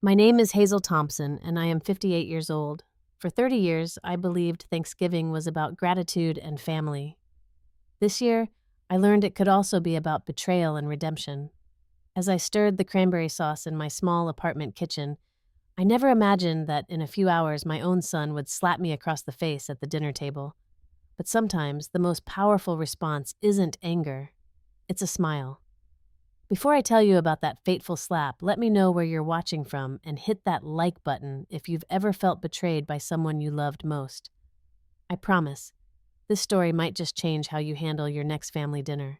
My name is Hazel Thompson, and I am 58 years old. For 30 years, I believed Thanksgiving was about gratitude and family. This year, I learned it could also be about betrayal and redemption. As I stirred the cranberry sauce in my small apartment kitchen, I never imagined that in a few hours my own son would slap me across the face at the dinner table. But sometimes the most powerful response isn't anger, it's a smile. Before I tell you about that fateful slap, let me know where you're watching from and hit that like button if you've ever felt betrayed by someone you loved most. I promise, this story might just change how you handle your next family dinner.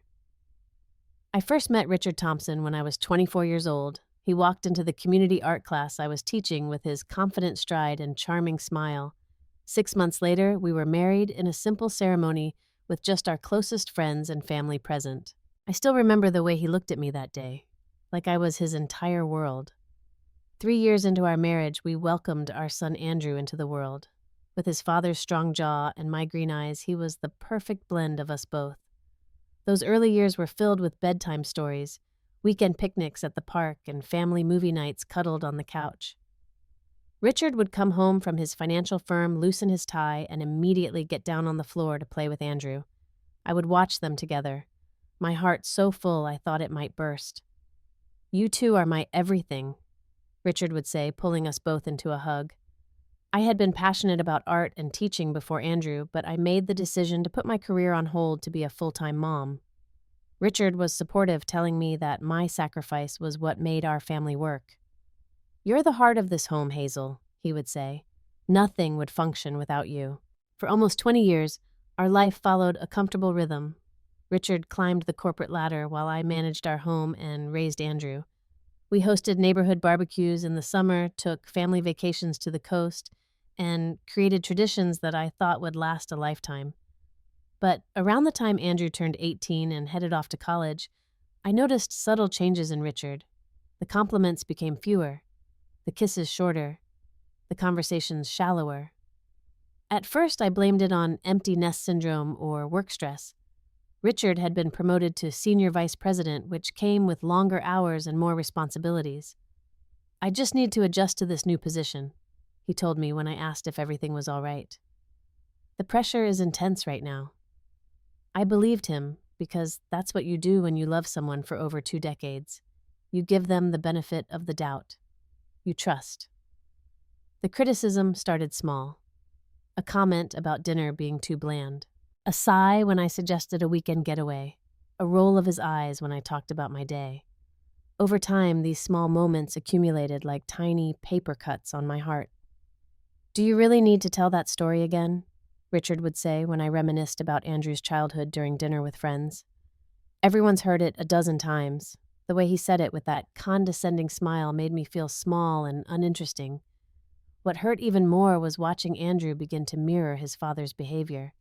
I first met Richard Thompson when I was 24 years old. He walked into the community art class I was teaching with his confident stride and charming smile. 6 months later, we were married in a simple ceremony with just our closest friends and family present. I still remember the way he looked at me that day, like I was his entire world. 3 years into our marriage, we welcomed our son Andrew into the world. With his father's strong jaw and my green eyes, he was the perfect blend of us both. Those early years were filled with bedtime stories, weekend picnics at the park, and family movie nights cuddled on the couch. Richard would come home from his financial firm, loosen his tie, and immediately get down on the floor to play with Andrew. I would watch them together, my heart so full I thought it might burst. "You two are my everything," Richard would say, pulling us both into a hug. I had been passionate about art and teaching before Andrew, but I made the decision to put my career on hold to be a full-time mom. Richard was supportive, telling me that my sacrifice was what made our family work. "You're the heart of this home, Hazel," he would say. "Nothing would function without you." For almost 20 years, our life followed a comfortable rhythm. Richard climbed the corporate ladder while I managed our home and raised Andrew. We hosted neighborhood barbecues in the summer, took family vacations to the coast, and created traditions that I thought would last a lifetime. But around the time Andrew turned 18 and headed off to college, I noticed subtle changes in Richard. The compliments became fewer, the kisses shorter, the conversations shallower. At first, I blamed it on empty nest syndrome or work stress. Richard had been promoted to senior vice president, which came with longer hours and more responsibilities. "I just need to adjust to this new position," he told me when I asked if everything was all right. "The pressure is intense right now." I believed him because that's what you do when you love someone for over 2 decades. You give them the benefit of the doubt. You trust. The criticism started small. A comment about dinner being too bland. A sigh when I suggested a weekend getaway. A roll of his eyes when I talked about my day. Over time, these small moments accumulated like tiny paper cuts on my heart. "Do you really need to tell that story again?" Richard would say when I reminisced about Andrew's childhood during dinner with friends. "Everyone's heard it a dozen times." The way he said it with that condescending smile made me feel small and uninteresting. What hurt even more was watching Andrew begin to mirror his father's behavior.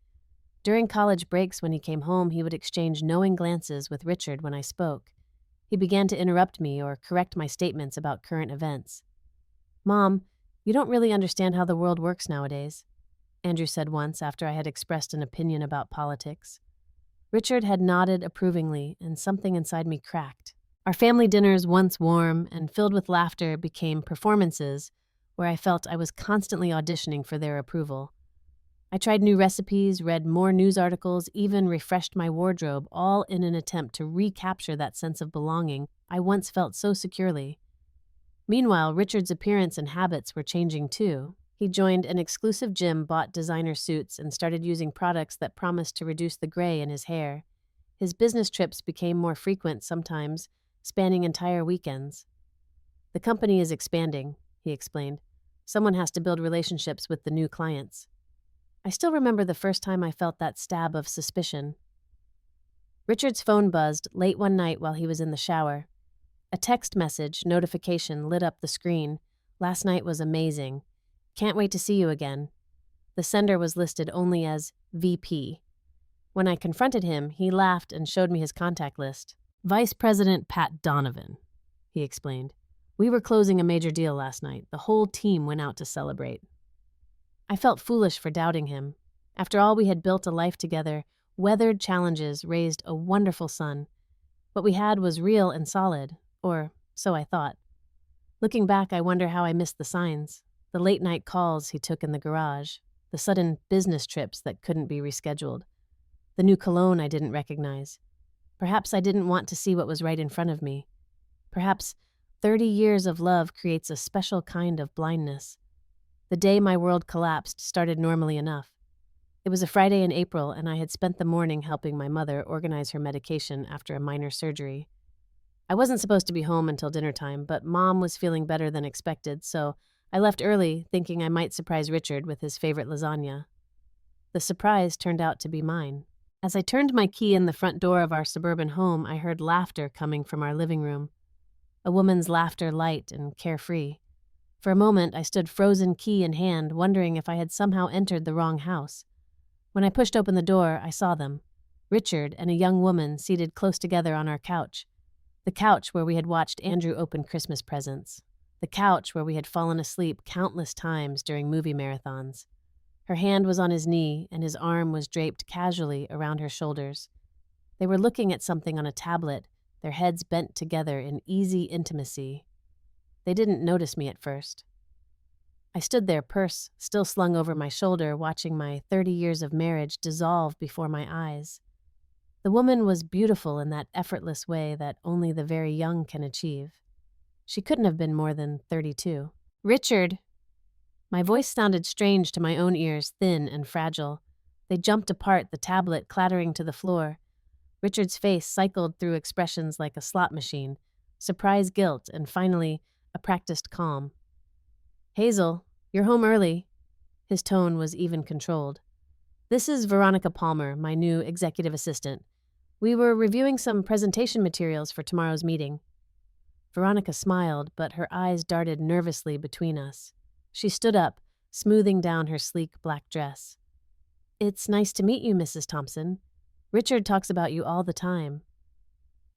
During college breaks when he came home, he would exchange knowing glances with Richard when I spoke. He began to interrupt me or correct my statements about current events. "Mom, you don't really understand how the world works nowadays," Andrew said once after I had expressed an opinion about politics. Richard had nodded approvingly, and something inside me cracked. Our family dinners, once warm and filled with laughter, became performances where I felt I was constantly auditioning for their approval. I tried new recipes, read more news articles, even refreshed my wardrobe, all in an attempt to recapture that sense of belonging I once felt so securely. Meanwhile, Richard's appearance and habits were changing too. He joined an exclusive gym, bought designer suits, and started using products that promised to reduce the gray in his hair. His business trips became more frequent, sometimes spanning entire weekends. "The company is expanding," he explained. "Someone has to build relationships with the new clients." I still remember the first time I felt that stab of suspicion. Richard's phone buzzed late one night while he was in the shower. A text message notification lit up the screen. "Last night was amazing. Can't wait to see you again." The sender was listed only as VP. When I confronted him, he laughed and showed me his contact list. "Vice President Pat Donovan," he explained. "We were closing a major deal last night. The whole team went out to celebrate." I felt foolish for doubting him. After all, we had built a life together, weathered challenges, raised a wonderful son. What we had was real and solid, or so I thought. Looking back, I wonder how I missed the signs. The late night calls he took in the garage, the sudden business trips that couldn't be rescheduled, the new cologne I didn't recognize. Perhaps I didn't want to see what was right in front of me. Perhaps 30 years of love creates a special kind of blindness. The day my world collapsed started normally enough. It was a Friday in April, and I had spent the morning helping my mother organize her medication after a minor surgery. I wasn't supposed to be home until dinner time, but Mom was feeling better than expected, so I left early, thinking I might surprise Richard with his favorite lasagna. The surprise turned out to be mine. As I turned my key in the front door of our suburban home, I heard laughter coming from our living room. A woman's laughter, light and carefree. For a moment, I stood frozen key in hand, wondering if I had somehow entered the wrong house. When I pushed open the door, I saw them. Richard and a young woman seated close together on our couch. The couch where we had watched Andrew open Christmas presents. The couch where we had fallen asleep countless times during movie marathons. Her hand was on his knee, and his arm was draped casually around her shoulders. They were looking at something on a tablet, their heads bent together in easy intimacy. They didn't notice me at first. I stood there, purse still slung over my shoulder, watching my 30 years of marriage dissolve before my eyes. The woman was beautiful in that effortless way that only the very young can achieve. She couldn't have been more than 32. "Richard!" My voice sounded strange to my own ears, thin and fragile. They jumped apart, the tablet clattering to the floor. Richard's face cycled through expressions like a slot machine, surprise, guilt, and finally, a practiced calm. "Hazel, you're home early." His tone was even controlled. "This is Veronica Palmer, my new executive assistant. We were reviewing some presentation materials for tomorrow's meeting." Veronica smiled, but her eyes darted nervously between us. She stood up, smoothing down her sleek black dress. "It's nice to meet you, Mrs. Thompson. Richard talks about you all the time."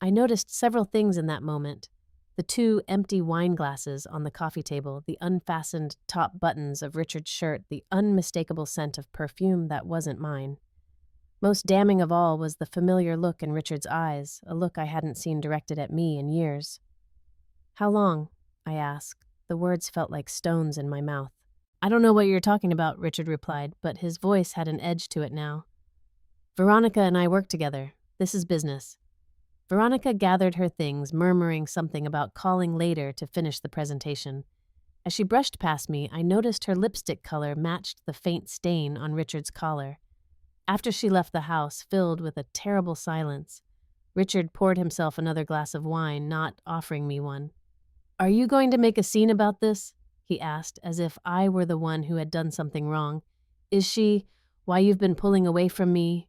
I noticed several things in that moment. The 2 empty wine glasses on the coffee table, the unfastened top buttons of Richard's shirt, the unmistakable scent of perfume that wasn't mine. Most damning of all was the familiar look in Richard's eyes, a look I hadn't seen directed at me in years. "How long?" I asked. The words felt like stones in my mouth. "I don't know what you're talking about," Richard replied, but his voice had an edge to it now. "Veronica and I work together. This is business." Veronica gathered her things, murmuring something about calling later to finish the presentation. As she brushed past me, I noticed her lipstick color matched the faint stain on Richard's collar. After she left the house, filled with a terrible silence, Richard poured himself another glass of wine, not offering me one. "Are you going to make a scene about this?" he asked, as if I were the one who had done something wrong. "Is she why you've been pulling away from me?"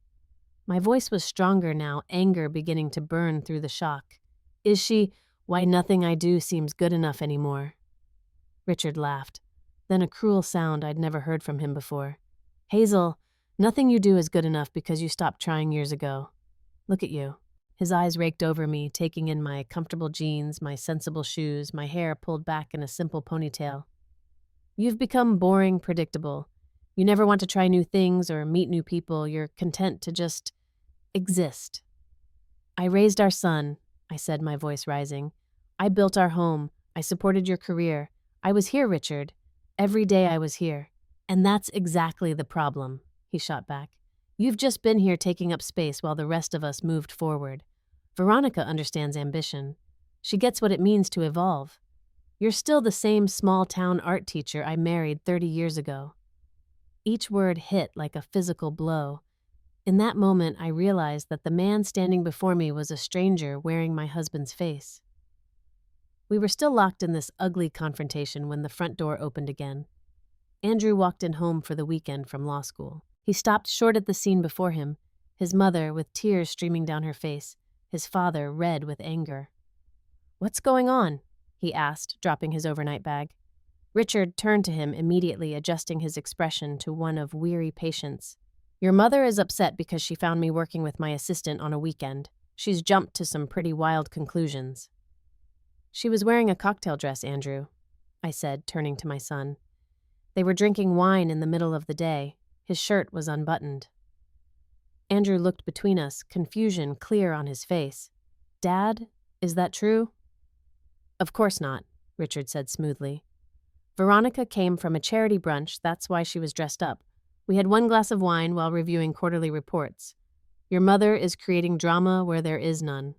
My voice was stronger now, anger beginning to burn through the shock. "Is she why nothing I do seems good enough anymore?" Richard laughed. Then a cruel sound I'd never heard from him before. "Hazel, nothing you do is good enough because you stopped trying years ago. Look at you." His eyes raked over me, taking in my comfortable jeans, my sensible shoes, my hair pulled back in a simple ponytail. "You've become boring, predictable. You never want to try new things or meet new people. You're content to just exist." "I raised our son," I said, my voice rising. "I built our home. I supported your career. I was here, Richard. Every day I was here. And that's exactly the problem," he shot back. "You've just been here taking up space while the rest of us moved forward. Veronica understands ambition. She gets what it means to evolve. You're still the same small-town art teacher I married 30 years ago." Each word hit like a physical blow. In that moment, I realized that the man standing before me was a stranger wearing my husband's face. We were still locked in this ugly confrontation when the front door opened again. Andrew walked in home for the weekend from law school. He stopped short at the scene before him, his mother with tears streaming down her face, his father red with anger. "What's going on?" he asked, dropping his overnight bag. Richard turned to him immediately, adjusting his expression to one of weary patience. "Your mother is upset because she found me working with my assistant on a weekend. She's jumped to some pretty wild conclusions." "She was wearing a cocktail dress, Andrew," I said, turning to my son. They were drinking wine in the middle of the day. His shirt was unbuttoned. Andrew looked between us, confusion clear on his face. "Dad, is that true?" "Of course not. Richard said smoothly. Veronica came from a charity brunch, that's why she was dressed up. We had one glass of wine while reviewing quarterly reports. Your mother is creating drama where there is none.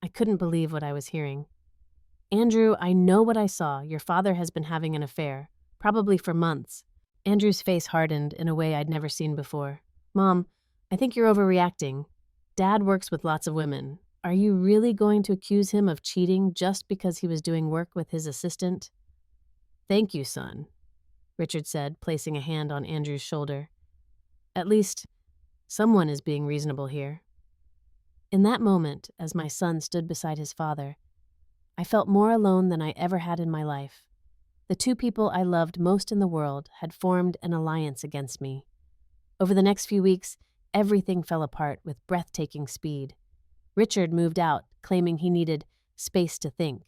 I couldn't believe what I was hearing. Andrew, I know what I saw. Your father has been having an affair, probably for months. Andrew's face hardened in a way I'd never seen before. Mom, I think you're overreacting. Dad works with lots of women. Are you really going to accuse him of cheating just because he was doing work with his assistant? Thank you, son, Richard said, placing a hand on Andrew's shoulder. At least, someone is being reasonable here. In that moment, as my son stood beside his father, I felt more alone than I ever had in my life. The two people I loved most in the world had formed an alliance against me. Over the next few weeks, everything fell apart with breathtaking speed. Richard moved out, claiming he needed space to think.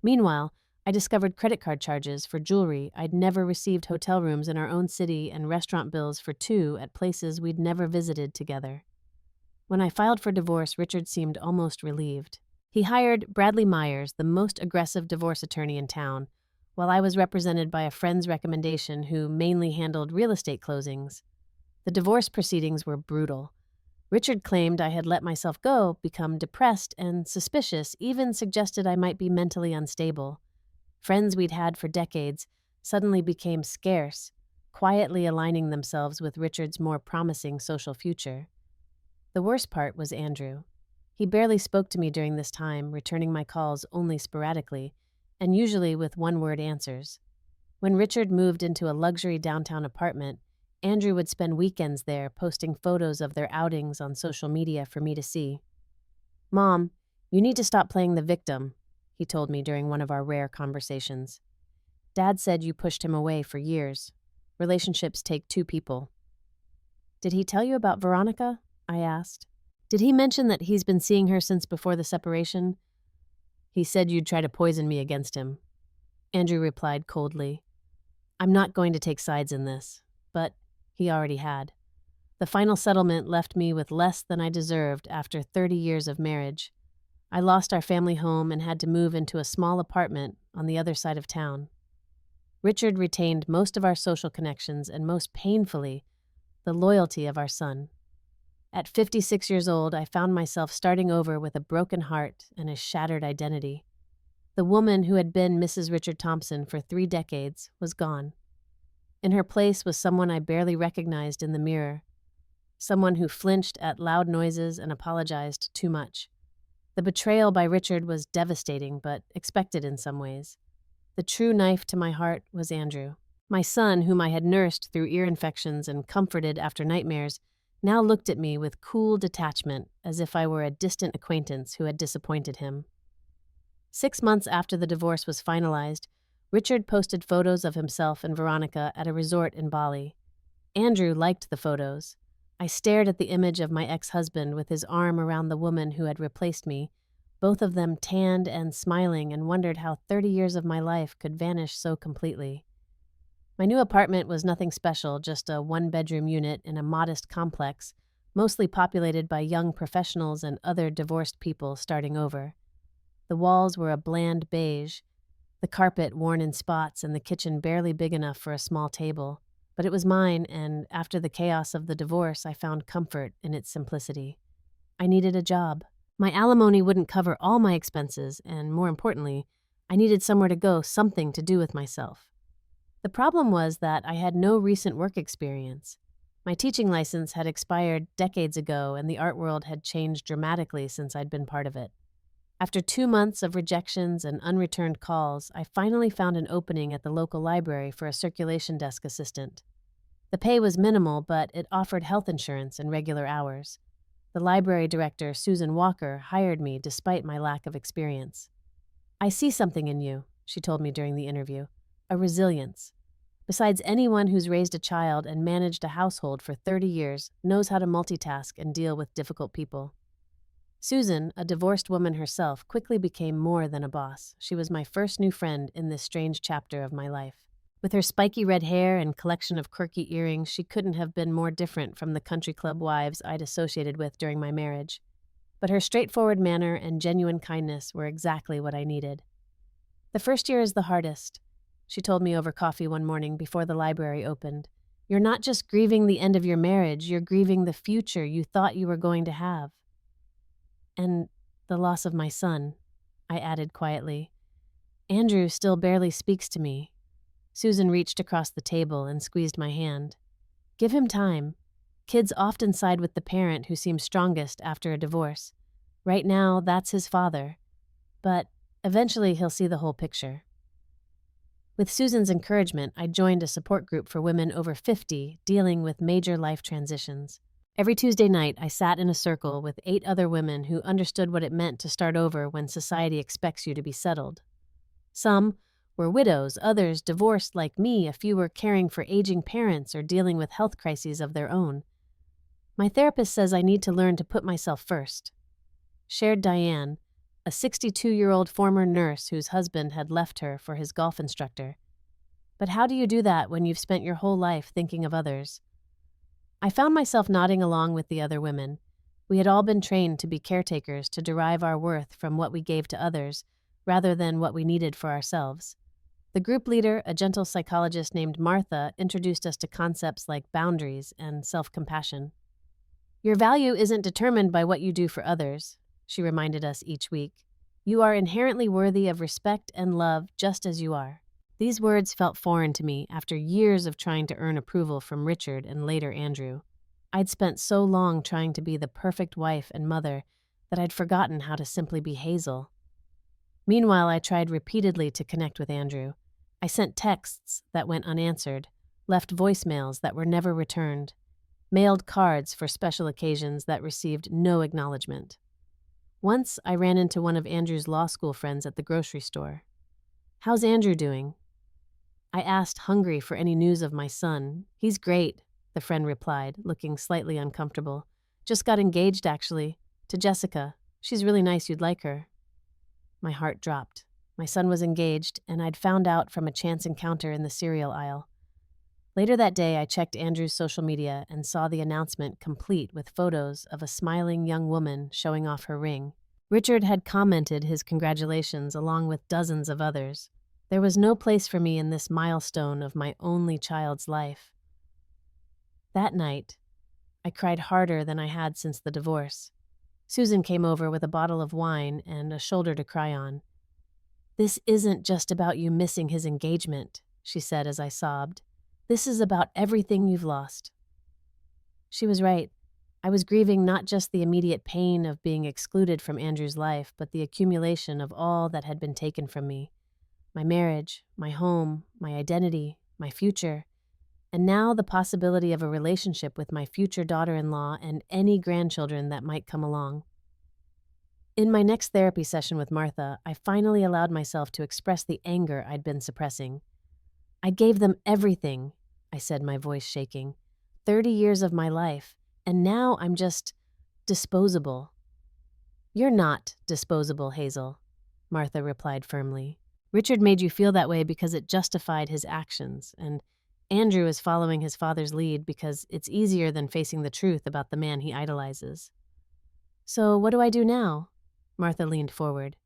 Meanwhile, I discovered credit card charges for jewelry I'd never received, hotel rooms in our own city, and restaurant bills for two at places we'd never visited together. When I filed for divorce, Richard seemed almost relieved. He hired Bradley Myers, the most aggressive divorce attorney in town, while I was represented by a friend's recommendation who mainly handled real estate closings. The divorce proceedings were brutal. Richard claimed I had let myself go, become depressed and suspicious, even suggested I might be mentally unstable. Friends we'd had for decades suddenly became scarce, quietly aligning themselves with Richard's more promising social future. The worst part was Andrew. He barely spoke to me during this time, returning my calls only sporadically, and usually with one-word answers. When Richard moved into a luxury downtown apartment, Andrew would spend weekends there, posting photos of their outings on social media for me to see. Mom, you need to stop playing the victim, he told me during one of our rare conversations. Dad said you pushed him away for years. Relationships take two people. Did he tell you about Veronica? I asked. Did he mention that he's been seeing her since before the separation? He said you'd try to poison me against him. Andrew replied coldly. I'm not going to take sides in this, but he already had. The final settlement left me with less than I deserved after 30 years of marriage. I lost our family home and had to move into a small apartment on the other side of town. Richard retained most of our social connections and, most painfully, the loyalty of our son. At 56 years old, I found myself starting over with a broken heart and a shattered identity. The woman who had been Mrs. Richard Thompson for 3 decades was gone. In her place was someone I barely recognized in the mirror, someone who flinched at loud noises and apologized too much. The betrayal by Richard was devastating, but expected in some ways. The true knife to my heart was Andrew. My son, whom I had nursed through ear infections and comforted after nightmares, now looked at me with cool detachment, as if I were a distant acquaintance who had disappointed him. 6 months after the divorce was finalized, Richard posted photos of himself and Veronica at a resort in Bali. Andrew liked the photos. I stared at the image of my ex-husband with his arm around the woman who had replaced me, both of them tanned and smiling, and wondered how 30 years of my life could vanish so completely. My new apartment was nothing special, just a 1-bedroom unit in a modest complex, mostly populated by young professionals and other divorced people starting over. The walls were a bland beige, the carpet worn in spots, and the kitchen barely big enough for a small table. But it was mine, and after the chaos of the divorce, I found comfort in its simplicity. I needed a job. My alimony wouldn't cover all my expenses, and more importantly, I needed somewhere to go, something to do with myself. The problem was that I had no recent work experience. My teaching license had expired decades ago, and the art world had changed dramatically since I'd been part of it. After 2 months of rejections and unreturned calls, I finally found an opening at the local library for a circulation desk assistant. The pay was minimal, but it offered health insurance and regular hours. The library director, Susan Walker, hired me despite my lack of experience. I see something in you, she told me during the interview, a resilience. Besides, anyone who's raised a child and managed a household for 30 years knows how to multitask and deal with difficult people. Susan, a divorced woman herself, quickly became more than a boss. She was my first new friend in this strange chapter of my life. With her spiky red hair and collection of quirky earrings, she couldn't have been more different from the country club wives I'd associated with during my marriage. But her straightforward manner and genuine kindness were exactly what I needed. The first year is the hardest, she told me over coffee one morning before the library opened. You're not just grieving the end of your marriage, you're grieving the future you thought you were going to have. And the loss of my son, I added quietly. Andrew still barely speaks to me. Susan reached across the table and squeezed my hand. Give him time. Kids often side with the parent who seems strongest after a divorce. Right now, that's his father. But eventually he'll see the whole picture. With Susan's encouragement, I joined a support group for women over 50 dealing with major life transitions. Every Tuesday night, I sat in a circle with 8 other women who understood what it meant to start over when society expects you to be settled. Some were widows, others divorced like me, a few were caring for aging parents or dealing with health crises of their own. My therapist says I need to learn to put myself first. Shared Diane, a 62-year-old former nurse whose husband had left her for his golf instructor. But how do you do that when you've spent your whole life thinking of others? I found myself nodding along with the other women. We had all been trained to be caretakers, to derive our worth from what we gave to others, rather than what we needed for ourselves. The group leader, a gentle psychologist named Martha, introduced us to concepts like boundaries and self-compassion. Your value isn't determined by what you do for others, she reminded us each week. You are inherently worthy of respect and love just as you are. These words felt foreign to me after years of trying to earn approval from Richard and later Andrew. I'd spent so long trying to be the perfect wife and mother that I'd forgotten how to simply be Hazel. Meanwhile, I tried repeatedly to connect with Andrew. I sent texts that went unanswered, left voicemails that were never returned, mailed cards for special occasions that received no acknowledgement. Once, I ran into one of Andrew's law school friends at the grocery store. How's Andrew doing? I asked, hungry for any news of my son. He's great, the friend replied, looking slightly uncomfortable. Just got engaged, actually, to Jessica. She's really nice, you'd like her. My heart dropped. My son was engaged, and I'd found out from a chance encounter in the cereal aisle. Later that day, I checked Andrew's social media and saw the announcement complete with photos of a smiling young woman showing off her ring. Richard had commented his congratulations along with dozens of others. There was no place for me in this milestone of my only child's life. That night, I cried harder than I had since the divorce. Susan came over with a bottle of wine and a shoulder to cry on. This isn't just about you missing his engagement, she said as I sobbed. This is about everything you've lost. She was right. I was grieving not just the immediate pain of being excluded from Andrew's life, but the accumulation of all that had been taken from me. My marriage, my home, my identity, my future, and now the possibility of a relationship with my future daughter-in-law and any grandchildren that might come along. In my next therapy session with Martha, I finally allowed myself to express the anger I'd been suppressing. I gave them everything, I said, my voice shaking. 30 years of my life, and now I'm just disposable. You're not disposable, Hazel, Martha replied firmly. Richard made you feel that way because it justified his actions, and Andrew is following his father's lead because it's easier than facing the truth about the man he idolizes. So what do I do now? Martha leaned forward.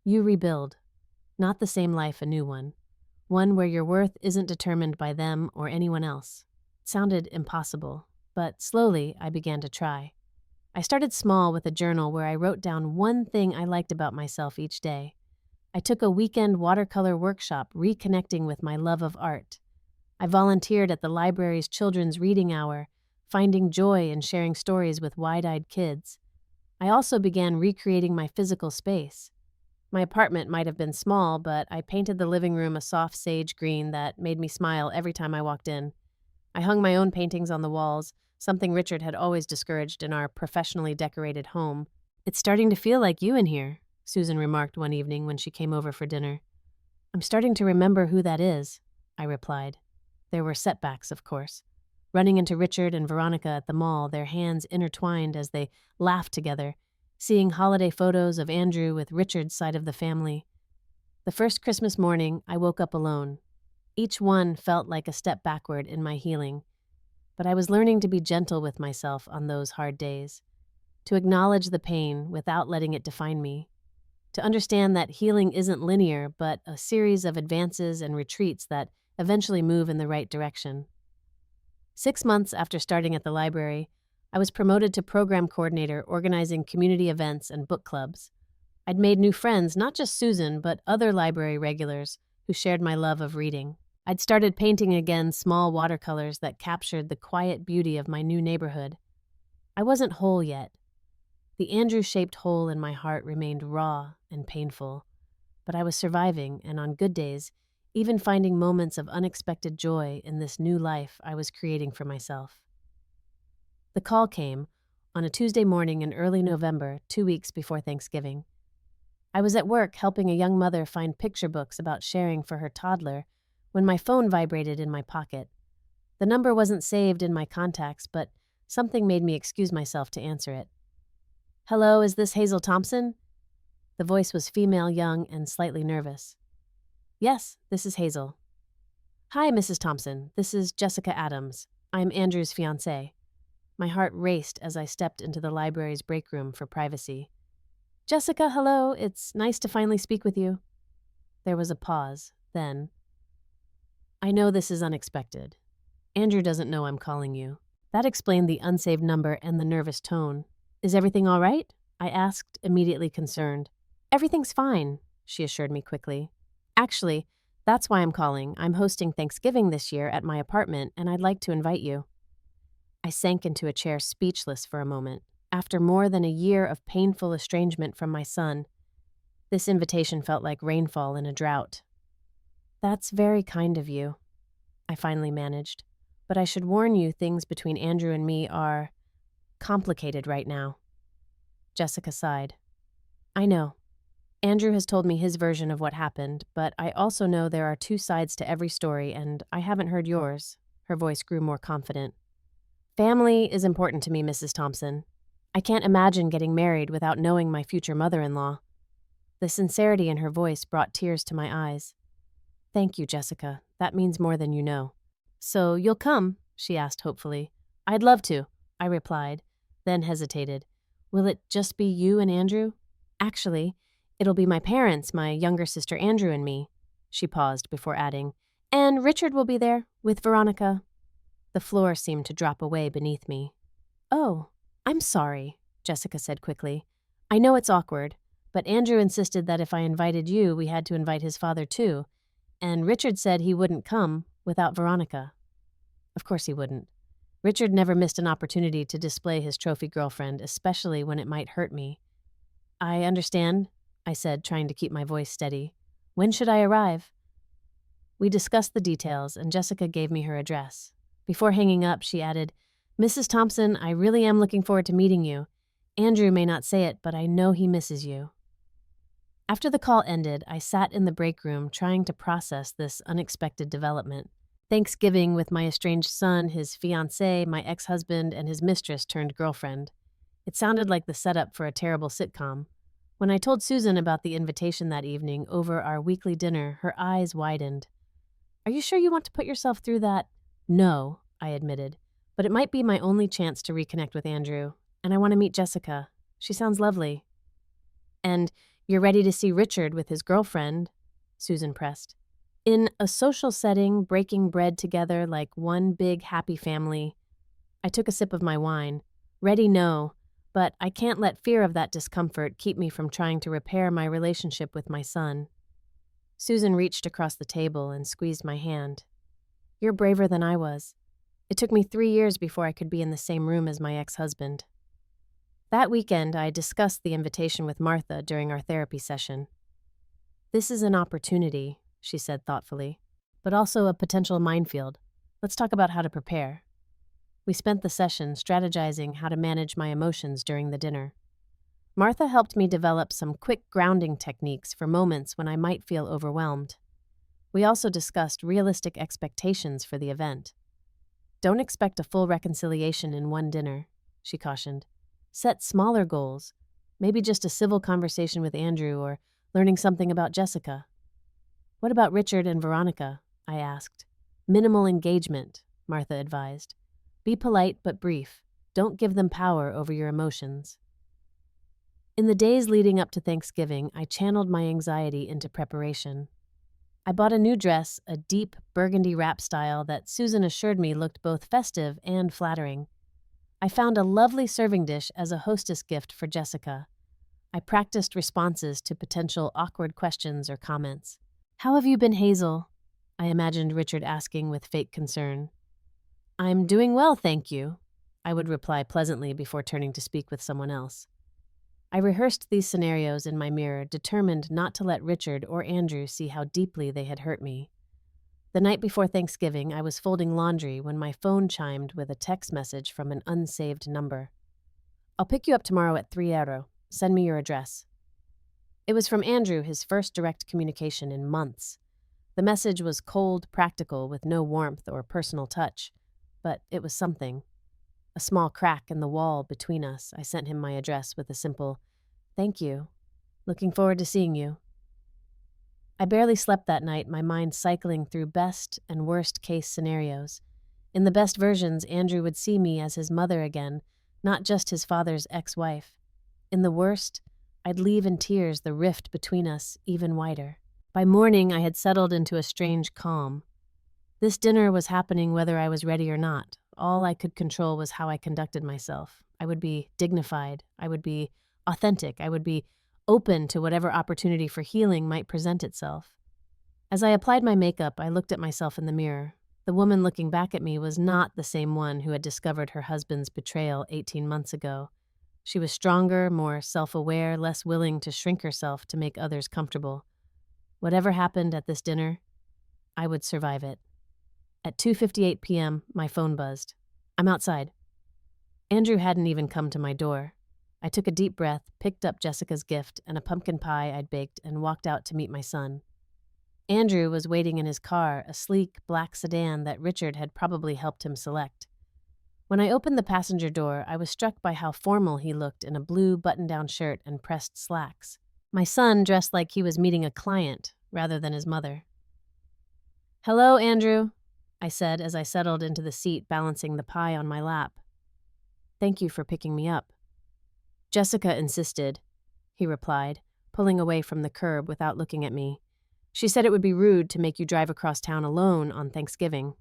You rebuild. Not the same life, a new one. One where your worth isn't determined by them or anyone else. It sounded impossible, but slowly I began to try. I started small with a journal where I wrote down one thing I liked about myself each day. I took a weekend watercolor workshop reconnecting with my love of art. I volunteered at the library's children's reading hour, finding joy in sharing stories with wide-eyed kids. I also began recreating my physical space. My apartment might have been small, but I painted the living room a soft sage green that made me smile every time I walked in. I hung my own paintings on the walls, something Richard had always discouraged in our professionally decorated home. It's starting to feel like you in here, Susan remarked one evening when she came over for dinner. I'm starting to remember who that is, I replied. There were setbacks, of course. Running into Richard and Veronica at the mall, their hands intertwined as they laughed together, seeing holiday photos of Andrew with Richard's side of the family. The first Christmas morning, I woke up alone. Each one felt like a step backward in my healing, but I was learning to be gentle with myself on those hard days, to acknowledge the pain without letting it define me. to understand that healing isn't linear, but a series of advances and retreats that eventually move in the right direction. 6 months after starting at the library, I was promoted to program coordinator, organizing community events and book clubs. I'd made new friends, not just Susan, but other library regulars who shared my love of reading. I'd started painting again small watercolors that captured the quiet beauty of my new neighborhood. I wasn't whole yet. The Andrew-shaped hole in my heart remained raw and painful, but I was surviving, and on good days, even finding moments of unexpected joy in this new life I was creating for myself. The call came on a Tuesday morning in early November, 2 weeks before Thanksgiving. I was at work helping a young mother find picture books about sharing for her toddler when my phone vibrated in my pocket. The number wasn't saved in my contacts, but something made me excuse myself to answer it. "Hello, is this Hazel Thompson?" The voice was female, young, and slightly nervous. "Yes, this is Hazel." "Hi, Mrs. Thompson. This is Jessica Adams. I'm Andrew's fiancée." My heart raced as I stepped into the library's break room for privacy. "Jessica, hello. It's nice to finally speak with you." There was a pause. Then, "I know this is unexpected. Andrew doesn't know I'm calling you." That explained the unsaved number and the nervous tone. "Is everything all right?" I asked, immediately concerned. "Everything's fine," she assured me quickly. "Actually, that's why I'm calling. I'm hosting Thanksgiving this year at my apartment, and I'd like to invite you." I sank into a chair, speechless for a moment. After more than a year of painful estrangement from my son, this invitation felt like rainfall in a drought. "That's very kind of you," I finally managed. "But I should warn you, things between Andrew and me are complicated right now." Jessica sighed. "I know. Andrew has told me his version of what happened, but I also know there are two sides to every story, and I haven't heard yours." Her voice grew more confident. "Family is important to me, Mrs. Thompson. I can't imagine getting married without knowing my future mother-in-law." The sincerity in her voice brought tears to my eyes. "Thank you, Jessica. That means more than you know." "So you'll come?" she asked hopefully. "I'd love to," I replied, then hesitated. "Will it just be you and Andrew?" "Actually, it'll be my parents, my younger sister Andrew and me." She paused before adding, "And Richard will be there, with Veronica." The floor seemed to drop away beneath me. "Oh, I'm sorry," Jessica said quickly. "I know it's awkward, but Andrew insisted that if I invited you, we had to invite his father too, and Richard said he wouldn't come without Veronica." Of course he wouldn't. Richard never missed an opportunity to display his trophy girlfriend, especially when it might hurt me. "I understand," I said, trying to keep my voice steady. "When should I arrive?" We discussed the details, and Jessica gave me her address. Before hanging up, she added, "Mrs. Thompson, I really am looking forward to meeting you. Andrew may not say it, but I know he misses you." After the call ended, I sat in the break room trying to process this unexpected development. Thanksgiving with my estranged son, his fiancée, my ex-husband, and his mistress-turned-girlfriend. It sounded like the setup for a terrible sitcom. When I told Susan about the invitation that evening over our weekly dinner, her eyes widened. "Are you sure you want to put yourself through that?" "No," I admitted, "but it might be my only chance to reconnect with Andrew, and I want to meet Jessica. She sounds lovely." "And you're ready to see Richard with his girlfriend," Susan pressed. "In a social setting, breaking bread together like one big happy family." I took a sip of my wine. "Ready, no, but I can't let fear of that discomfort keep me from trying to repair my relationship with my son." Susan reached across the table and squeezed my hand. "You're braver than I was. It took me 3 years before I could be in the same room as my ex-husband." That weekend, I discussed the invitation with Martha during our therapy session. "This is an opportunity," she said thoughtfully, "but also a potential minefield. Let's talk about how to prepare." We spent the session strategizing how to manage my emotions during the dinner. Martha helped me develop some quick grounding techniques for moments when I might feel overwhelmed. We also discussed realistic expectations for the event. "Don't expect a full reconciliation in one dinner," she cautioned. "Set smaller goals, maybe just a civil conversation with Andrew or learning something about Jessica." "What about Richard and Veronica?" I asked. "Minimal engagement," Martha advised. "Be polite but brief. Don't give them power over your emotions." In the days leading up to Thanksgiving, I channeled my anxiety into preparation. I bought a new dress, a deep burgundy wrap style that Susan assured me looked both festive and flattering. I found a lovely serving dish as a hostess gift for Jessica. I practiced responses to potential awkward questions or comments. "How have you been, Hazel?" I imagined Richard asking with fake concern. "I'm doing well, thank you," I would reply pleasantly before turning to speak with someone else. I rehearsed these scenarios in my mirror, determined not to let Richard or Andrew see how deeply they had hurt me. The night before Thanksgiving, I was folding laundry when my phone chimed with a text message from an unsaved number. "I'll pick you up tomorrow at 3:00. Send me your address." It was from Andrew, his first direct communication in months. The message was cold, practical, with no warmth or personal touch, but it was something. A small crack in the wall between us, I sent him my address with a simple, "Thank you. Looking forward to seeing you." I barely slept that night, my mind cycling through best and worst case scenarios. In the best versions, Andrew would see me as his mother again, not just his father's ex-wife. In the worst, I'd leave in tears, the rift between us even wider. By morning, I had settled into a strange calm. This dinner was happening whether I was ready or not. All I could control was how I conducted myself. I would be dignified. I would be authentic. I would be open to whatever opportunity for healing might present itself. As I applied my makeup, I looked at myself in the mirror. The woman looking back at me was not the same one who had discovered her husband's betrayal 18 months ago. She was stronger, more self-aware, less willing to shrink herself to make others comfortable. Whatever happened at this dinner, I would survive it. At 2:58 p.m., my phone buzzed. "I'm outside." Andrew hadn't even come to my door. I took a deep breath, picked up Jessica's gift and a pumpkin pie I'd baked, and walked out to meet my son. Andrew was waiting in his car, a sleek black sedan that Richard had probably helped him select. When I opened the passenger door, I was struck by how formal he looked in a blue button-down shirt and pressed slacks. My son dressed like he was meeting a client rather than his mother. "Hello, Andrew," I said as I settled into the seat, balancing the pie on my lap. "Thank you for picking me up." "Jessica insisted," he replied, pulling away from the curb without looking at me. "She said it would be rude to make you drive across town alone on Thanksgiving."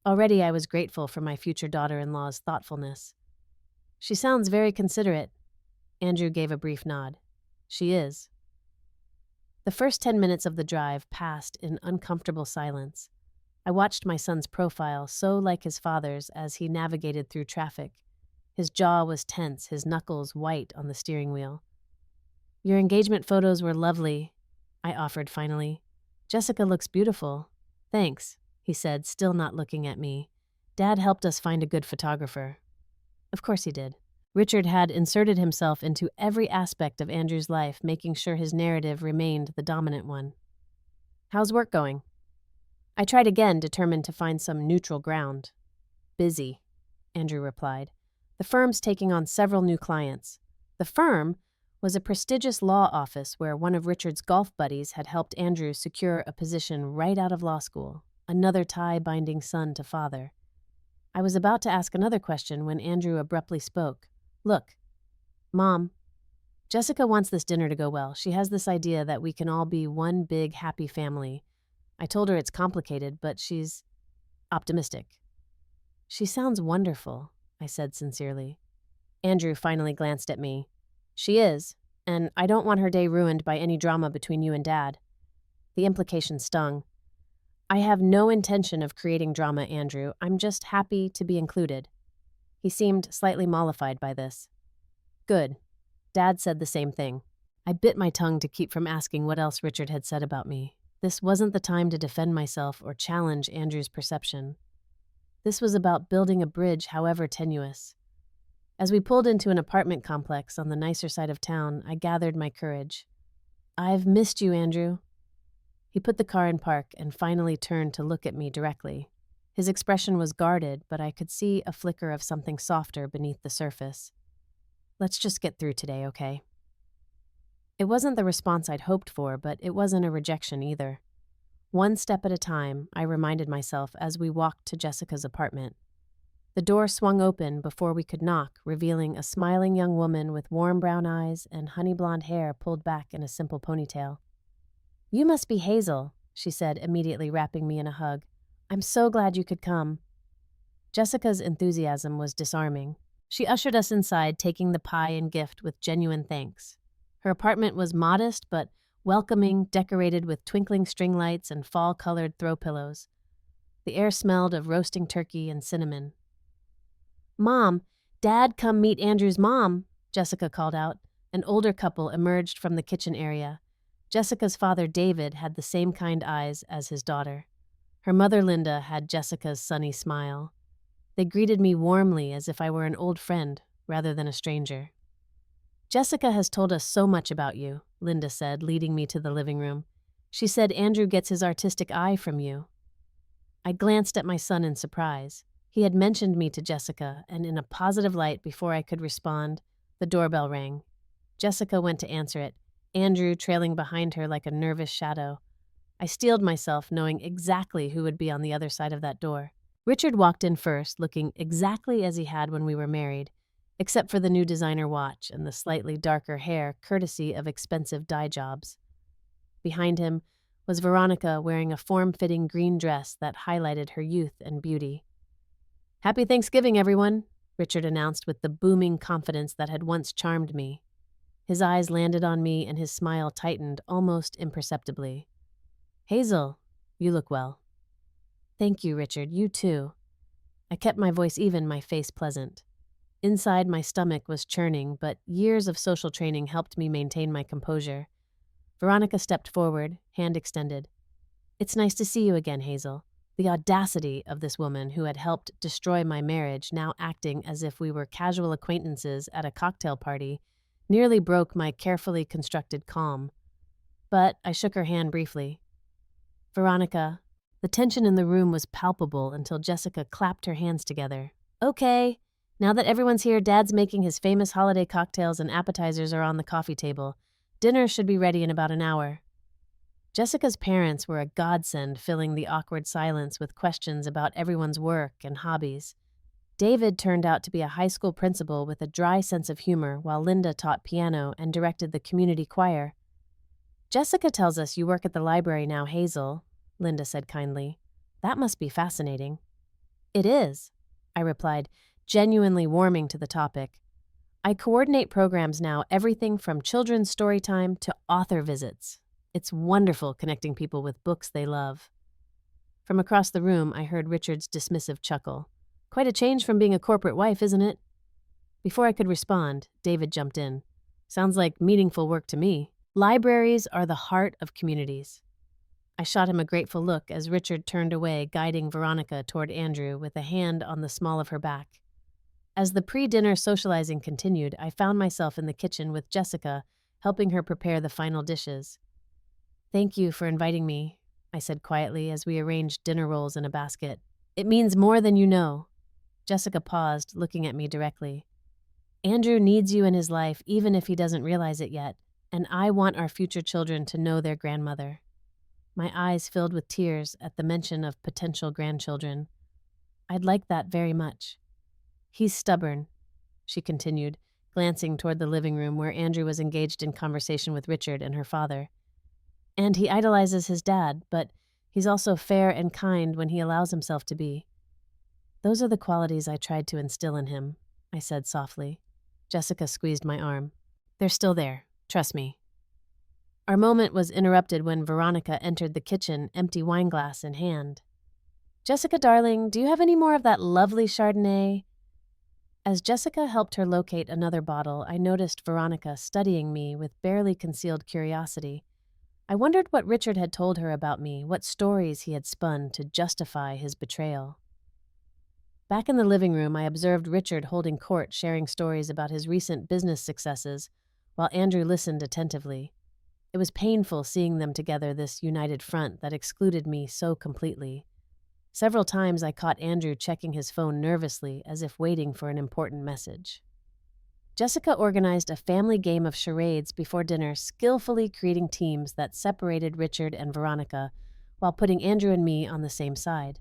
Already I was grateful for my future daughter-in-law's thoughtfulness. "She sounds very considerate." Andrew gave a brief nod. "She is." The first 10 minutes of the drive passed in uncomfortable silence. I watched my son's profile, so like his father's, as he navigated through traffic. His jaw was tense, his knuckles white on the steering wheel. "Your engagement photos were lovely," I offered finally. "Jessica looks beautiful." "Thanks," he said, still not looking at me. "Dad helped us find a good photographer." Of course he did. Richard had inserted himself into every aspect of Andrew's life, making sure his narrative remained the dominant one. "How's work going?" I tried again, determined to find some neutral ground. "Busy," Andrew replied. "The firm's taking on several new clients." The firm was a prestigious law office where one of Richard's golf buddies had helped Andrew secure a position right out of law school, another tie binding son to father. I was about to ask another question when Andrew abruptly spoke. "Look, Mom, Jessica wants this dinner to go well. She has this idea that we can all be one big happy family. I told her it's complicated, but she's optimistic." "She sounds wonderful," I said sincerely. Andrew finally glanced at me. "She is, and I don't want her day ruined by any drama between you and Dad." The implication stung. "I have no intention of creating drama, Andrew. I'm just happy to be included." He seemed slightly mollified by this. "Good. Dad said the same thing." I bit my tongue to keep from asking what else Richard had said about me. This wasn't the time to defend myself or challenge Andrew's perception. This was about building a bridge, however tenuous. As we pulled into an apartment complex on the nicer side of town, I gathered my courage. "I've missed you, Andrew." He put the car in park and finally turned to look at me directly. His expression was guarded, but I could see a flicker of something softer beneath the surface. "Let's just get through today, okay?" It wasn't the response I'd hoped for, but it wasn't a rejection either. One step at a time, I reminded myself as we walked to Jessica's apartment. The door swung open before we could knock, revealing a smiling young woman with warm brown eyes and honey blonde hair pulled back in a simple ponytail. "You must be Hazel," she said, immediately wrapping me in a hug. "I'm so glad you could come." Jessica's enthusiasm was disarming. She ushered us inside, taking the pie and gift with genuine thanks. Her apartment was modest but welcoming, decorated with twinkling string lights and fall-colored throw pillows. The air smelled of roasting turkey and cinnamon. "Mom, Dad, come meet Andrew's mom," Jessica called out. An older couple emerged from the kitchen area. Jessica's father, David, had the same kind eyes as his daughter. Her mother, Linda, had Jessica's sunny smile. They greeted me warmly as if I were an old friend rather than a stranger. "Jessica has told us so much about you," Linda said, leading me to the living room. "She said Andrew gets his artistic eye from you." I glanced at my son in surprise. He had mentioned me to Jessica, and in a positive light before I could respond, the doorbell rang. Jessica went to answer it, Andrew trailing behind her like a nervous shadow. I steeled myself, knowing exactly who would be on the other side of that door. Richard walked in first, looking exactly as he had when we were married, except for the new designer watch and the slightly darker hair courtesy of expensive dye jobs. Behind him was Veronica wearing a form-fitting green dress that highlighted her youth and beauty. "Happy Thanksgiving, everyone," Richard announced with the booming confidence that had once charmed me. His eyes landed on me and his smile tightened almost imperceptibly. "Hazel, you look well." "Thank you, Richard, you too." I kept my voice even, my face pleasant. Inside, my stomach was churning, but years of social training helped me maintain my composure. Veronica stepped forward, hand extended. "It's nice to see you again, Hazel." The audacity of this woman who had helped destroy my marriage, now acting as if we were casual acquaintances at a cocktail party, nearly broke my carefully constructed calm. But I shook her hand briefly. "Veronica," the tension in the room was palpable until Jessica clapped her hands together. "Okay, now that everyone's here, Dad's making his famous holiday cocktails and appetizers are on the coffee table. Dinner should be ready in about an hour." Jessica's parents were a godsend, filling the awkward silence with questions about everyone's work and hobbies. David turned out to be a high school principal with a dry sense of humor, while Linda taught piano and directed the community choir. "Jessica tells us you work at the library now, Hazel," Linda said kindly. "That must be fascinating." "It is," I replied, genuinely warming to the topic. "I coordinate programs now, everything from children's story time to author visits. It's wonderful connecting people with books they love." From across the room, I heard Richard's dismissive chuckle. "Quite a change from being a corporate wife, isn't it?" Before I could respond, David jumped in. "Sounds like meaningful work to me. Libraries are the heart of communities." I shot him a grateful look as Richard turned away, guiding Veronica toward Andrew with a hand on the small of her back. As the pre-dinner socializing continued, I found myself in the kitchen with Jessica, helping her prepare the final dishes. "Thank you for inviting me," I said quietly as we arranged dinner rolls in a basket. "It means more than you know." Jessica paused, looking at me directly. "Andrew needs you in his life, even if he doesn't realize it yet, and I want our future children to know their grandmother." My eyes filled with tears at the mention of potential grandchildren. "I'd like that very much." "He's stubborn," she continued, glancing toward the living room where Andrew was engaged in conversation with Richard and her father. "And he idolizes his dad, but he's also fair and kind when he allows himself to be." "Those are the qualities I tried to instill in him," I said softly. Jessica squeezed my arm. "They're still there, trust me." Our moment was interrupted when Veronica entered the kitchen, empty wineglass in hand. "Jessica, darling, do you have any more of that lovely Chardonnay?" As Jessica helped her locate another bottle, I noticed Veronica studying me with barely concealed curiosity. I wondered what Richard had told her about me, what stories he had spun to justify his betrayal. Back in the living room, I observed Richard holding court, sharing stories about his recent business successes, while Andrew listened attentively. It was painful seeing them together, this united front that excluded me so completely. Several times I caught Andrew checking his phone nervously, as if waiting for an important message. Jessica organized a family game of charades before dinner, skillfully creating teams that separated Richard and Veronica, while putting Andrew and me on the same side.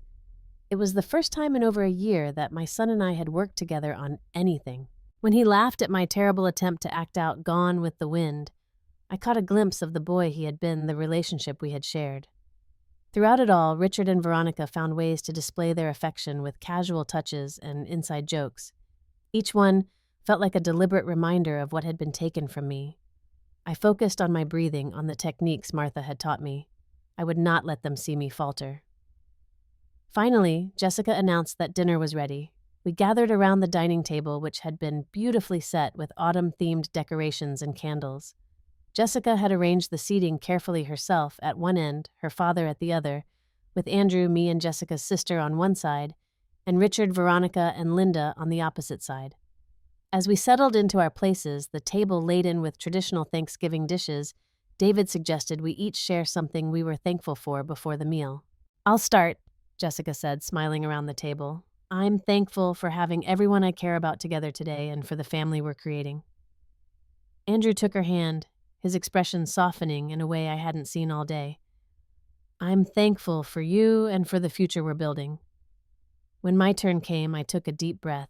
It was the first time in over a year that my son and I had worked together on anything. When he laughed at my terrible attempt to act out Gone with the Wind, I caught a glimpse of the boy he had been, the relationship we had shared. Throughout it all, Richard and Veronica found ways to display their affection with casual touches and inside jokes. Each one felt like a deliberate reminder of what had been taken from me. I focused on my breathing, on the techniques Martha had taught me. I would not let them see me falter. Finally, Jessica announced that dinner was ready. We gathered around the dining table, which had been beautifully set with autumn-themed decorations and candles. Jessica had arranged the seating carefully herself at one end, her father at the other, with Andrew, me, and Jessica's sister on one side, and Richard, Veronica, and Linda on the opposite side. As we settled into our places, the table laden with traditional Thanksgiving dishes, David suggested we each share something we were thankful for before the meal. "I'll start," Jessica said, smiling around the table. "I'm thankful for having everyone I care about together today and for the family we're creating." Andrew took her hand, his expression softening in a way I hadn't seen all day. "I'm thankful for you and for the future we're building." When my turn came, I took a deep breath.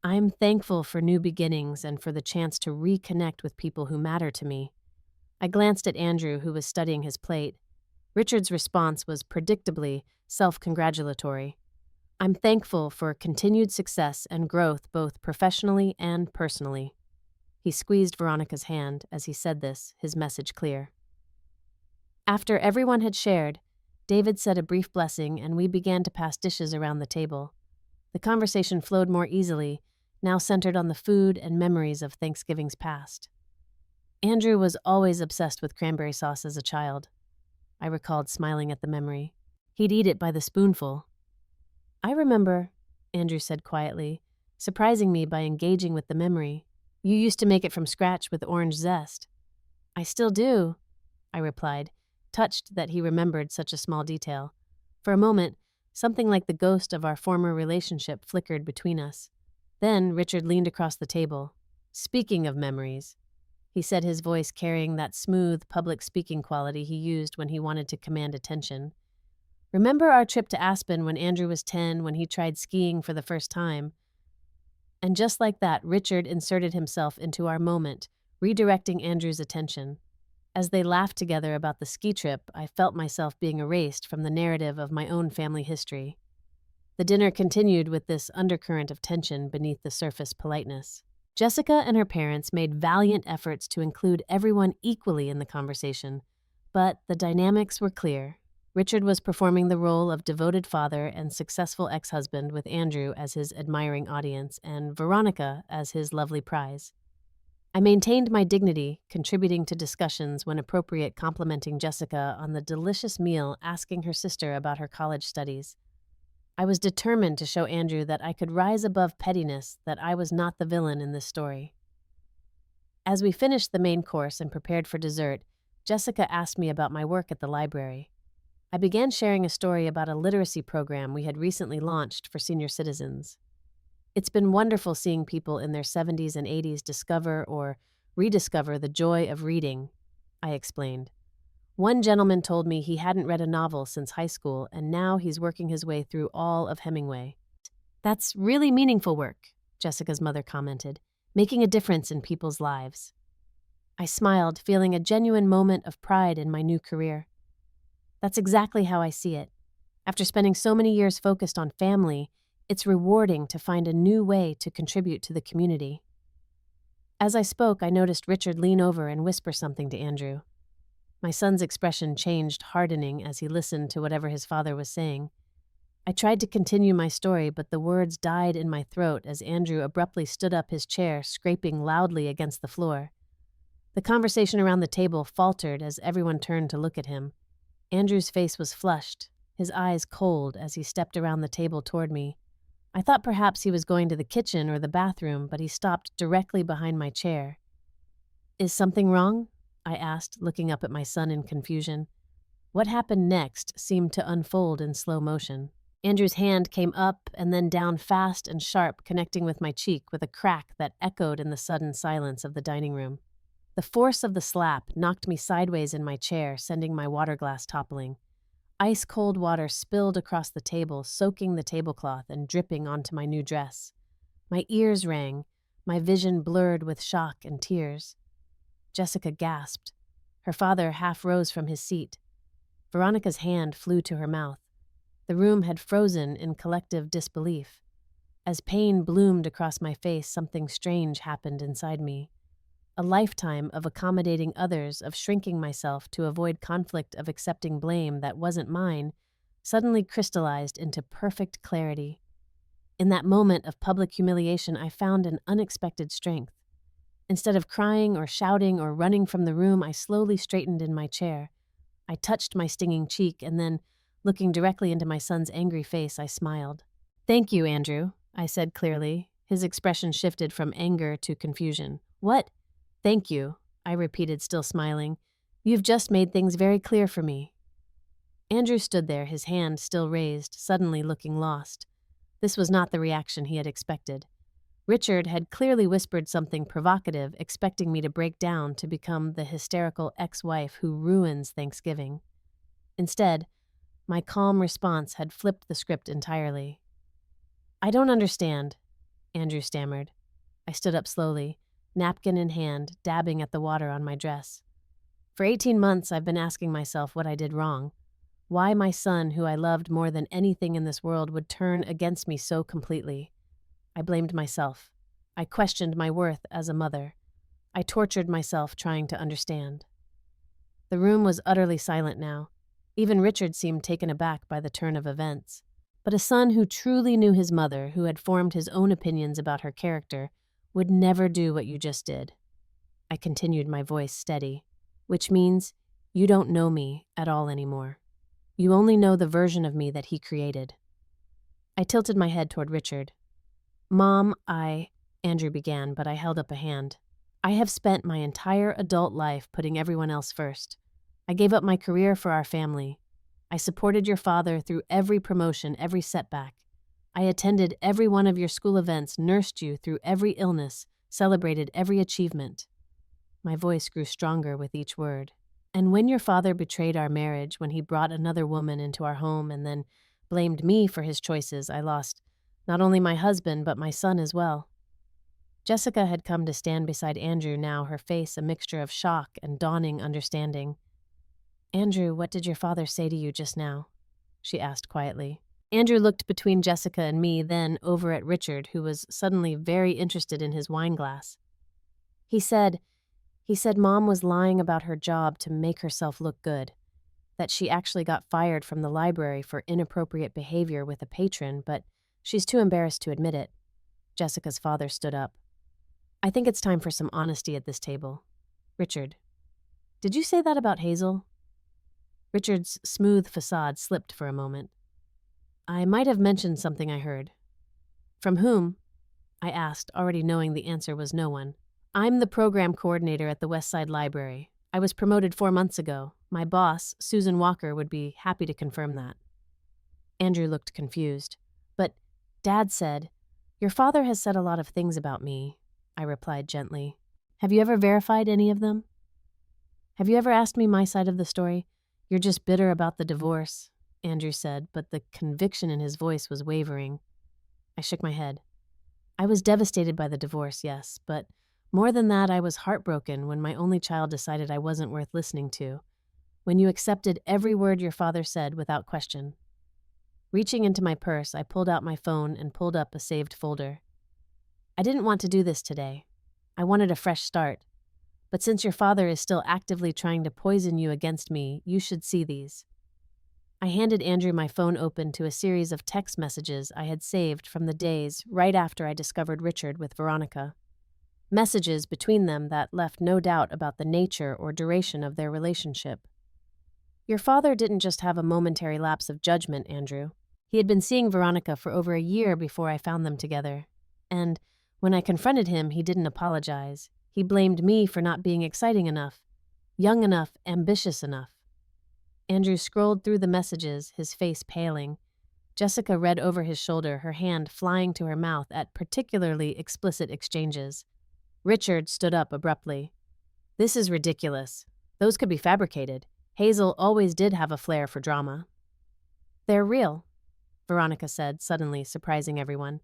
"I'm thankful for new beginnings and for the chance to reconnect with people who matter to me." I glanced at Andrew, who was studying his plate. Richard's response was predictably self-congratulatory. "I'm thankful for continued success and growth both professionally and personally." He squeezed Veronica's hand as he said this, his message clear. After everyone had shared, David said a brief blessing and we began to pass dishes around the table. The conversation flowed more easily, now centered on the food and memories of Thanksgiving's past. Andrew was always obsessed with cranberry sauce as a child. I recalled, smiling at the memory. He'd eat it by the spoonful. "I remember," Andrew said quietly, surprising me by engaging with the memory. "You used to make it from scratch with orange zest." "I still do," I replied, touched that he remembered such a small detail. For a moment, something like the ghost of our former relationship flickered between us. Then Richard leaned across the table. "Speaking of memories," he said, his voice carrying that smooth, public speaking quality he used when he wanted to command attention. "Remember our trip to Aspen when Andrew was 10, when he tried skiing for the first time?" And just like that, Richard inserted himself into our moment, redirecting Andrew's attention. As they laughed together about the ski trip, I felt myself being erased from the narrative of my own family history. The dinner continued with this undercurrent of tension beneath the surface politeness. Jessica and her parents made valiant efforts to include everyone equally in the conversation, but the dynamics were clear. Richard was performing the role of devoted father and successful ex-husband with Andrew as his admiring audience and Veronica as his lovely prize. I maintained my dignity, contributing to discussions when appropriate, complimenting Jessica on the delicious meal, asking her sister about her college studies. I was determined to show Andrew that I could rise above pettiness, that I was not the villain in this story. As we finished the main course and prepared for dessert, Jessica asked me about my work at the library. I began sharing a story about a literacy program we had recently launched for senior citizens. "It's been wonderful seeing people in their 70s and 80s discover or rediscover the joy of reading," I explained. "One gentleman told me he hadn't read a novel since high school, and now he's working his way through all of Hemingway." "That's really meaningful work," Jessica's mother commented, "making a difference in people's lives." I smiled, feeling a genuine moment of pride in my new career. That's exactly how I see it. After spending so many years focused on family, it's rewarding to find a new way to contribute to the community. As I spoke, I noticed Richard lean over and whisper something to Andrew. My son's expression changed, hardening as he listened to whatever his father was saying. I tried to continue my story, but the words died in my throat as Andrew abruptly stood up his chair, scraping loudly against the floor. The conversation around the table faltered as everyone turned to look at him. Andrew's face was flushed, his eyes cold as he stepped around the table toward me. I thought perhaps he was going to the kitchen or the bathroom, but he stopped directly behind my chair. "Is something wrong?" I asked, looking up at my son in confusion. What happened next seemed to unfold in slow motion. Andrew's hand came up and then down fast and sharp, connecting with my cheek with a crack that echoed in the sudden silence of the dining room. The force of the slap knocked me sideways in my chair, sending my water glass toppling. Ice-cold water spilled across the table, soaking the tablecloth and dripping onto my new dress. My ears rang, my vision blurred with shock and tears. Jessica gasped. Her father half rose from his seat. Veronica's hand flew to her mouth. The room had frozen in collective disbelief. As pain bloomed across my face, something strange happened inside me. A lifetime of accommodating others, of shrinking myself to avoid conflict, of accepting blame that wasn't mine, suddenly crystallized into perfect clarity. In that moment of public humiliation, I found an unexpected strength. Instead of crying or shouting or running from the room, I slowly straightened in my chair. I touched my stinging cheek, and then, looking directly into my son's angry face, I smiled. "Thank you, Andrew," I said clearly. His expression shifted from anger to confusion. "What?" "Thank you," I repeated, still smiling. "You've just made things very clear for me." Andrew stood there, his hand still raised, suddenly looking lost. This was not the reaction he had expected. Richard had clearly whispered something provocative, expecting me to break down, to become the hysterical ex-wife who ruins Thanksgiving. Instead, my calm response had flipped the script entirely. "I don't understand," Andrew stammered. I stood up slowly, napkin in hand, dabbing at the water on my dress. "For 18 months, I've been asking myself what I did wrong. Why my son, who I loved more than anything in this world, would turn against me so completely. I blamed myself. I questioned my worth as a mother. I tortured myself trying to understand." The room was utterly silent now. Even Richard seemed taken aback by the turn of events. But a son who truly knew his mother, who had formed his own opinions about her character, would never do what you just did. I continued, my voice steady. "Which means you don't know me at all anymore. You only know the version of me that he created." I tilted my head toward Richard. "Mom, Andrew began, but I held up a hand. "I have spent my entire adult life putting everyone else first. I gave up my career for our family. I supported your father through every promotion, every setback. I attended every one of your school events, nursed you through every illness, celebrated every achievement." My voice grew stronger with each word. "And when your father betrayed our marriage, when he brought another woman into our home and then blamed me for his choices, I lost not only my husband, but my son as well." Jessica had come to stand beside Andrew now, her face a mixture of shock and dawning understanding. "Andrew, what did your father say to you just now?" she asked quietly. Andrew looked between Jessica and me, then over at Richard, who was suddenly very interested in his wine glass. He said Mom was lying about her job to make herself look good, that she actually got fired from the library for inappropriate behavior with a patron, but she's too embarrassed to admit it." Jessica's father stood up. "I think it's time for some honesty at this table. Richard, did you say that about Hazel?" Richard's smooth facade slipped for a moment. "I might have mentioned something I heard." "From whom?" I asked, already knowing the answer was no one. "I'm the program coordinator at the West Side Library. I was promoted 4 months ago. My boss, Susan Walker, would be happy to confirm that." Andrew looked confused. "But Dad said—" "Your father has said a lot of things about me," I replied gently. "Have you ever verified any of them? Have you ever asked me my side of the story?" "You're just bitter about the divorce," Andrew said, but the conviction in his voice was wavering. I shook my head. "I was devastated by the divorce, yes, but more than that, I was heartbroken when my only child decided I wasn't worth listening to, when you accepted every word your father said without question." Reaching into my purse, I pulled out my phone and pulled up a saved folder. "I didn't want to do this today. I wanted a fresh start. But since your father is still actively trying to poison you against me, you should see these." I handed Andrew my phone open to a series of text messages I had saved from the days right after I discovered Richard with Veronica. Messages between them that left no doubt about the nature or duration of their relationship. "Your father didn't just have a momentary lapse of judgment, Andrew. He had been seeing Veronica for over a year before I found them together. And when I confronted him, he didn't apologize. He blamed me for not being exciting enough, young enough, ambitious enough." Andrew scrolled through the messages, his face paling. Jessica read over his shoulder, her hand flying to her mouth at particularly explicit exchanges. Richard stood up abruptly. "This is ridiculous. Those could be fabricated. Hazel always did have a flair for drama." They're real, Veronica said, suddenly surprising everyone.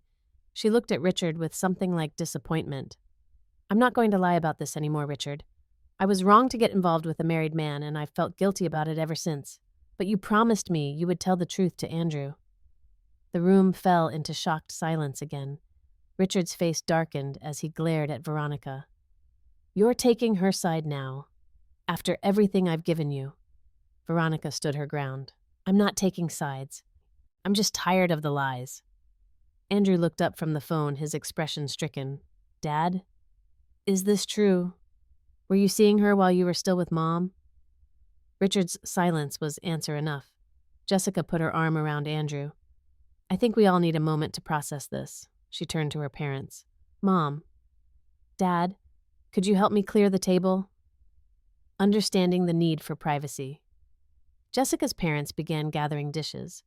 She looked at Richard with something like disappointment. I'm not going to lie about this anymore, Richard. I was wrong to get involved with a married man, and I've felt guilty about it ever since. But you promised me you would tell the truth to Andrew. The room fell into shocked silence again. Richard's face darkened as he glared at Veronica. You're taking her side now, after everything I've given you. Veronica stood her ground. I'm not taking sides. I'm just tired of the lies. Andrew looked up from the phone, his expression stricken. Dad? Is this true? Were you seeing her while you were still with Mom? Richard's silence was answer enough. Jessica put her arm around Andrew. I think we all need a moment to process this. She turned to her parents. Mom. Dad, could you help me clear the table? Understanding the need for privacy. Jessica's parents began gathering dishes.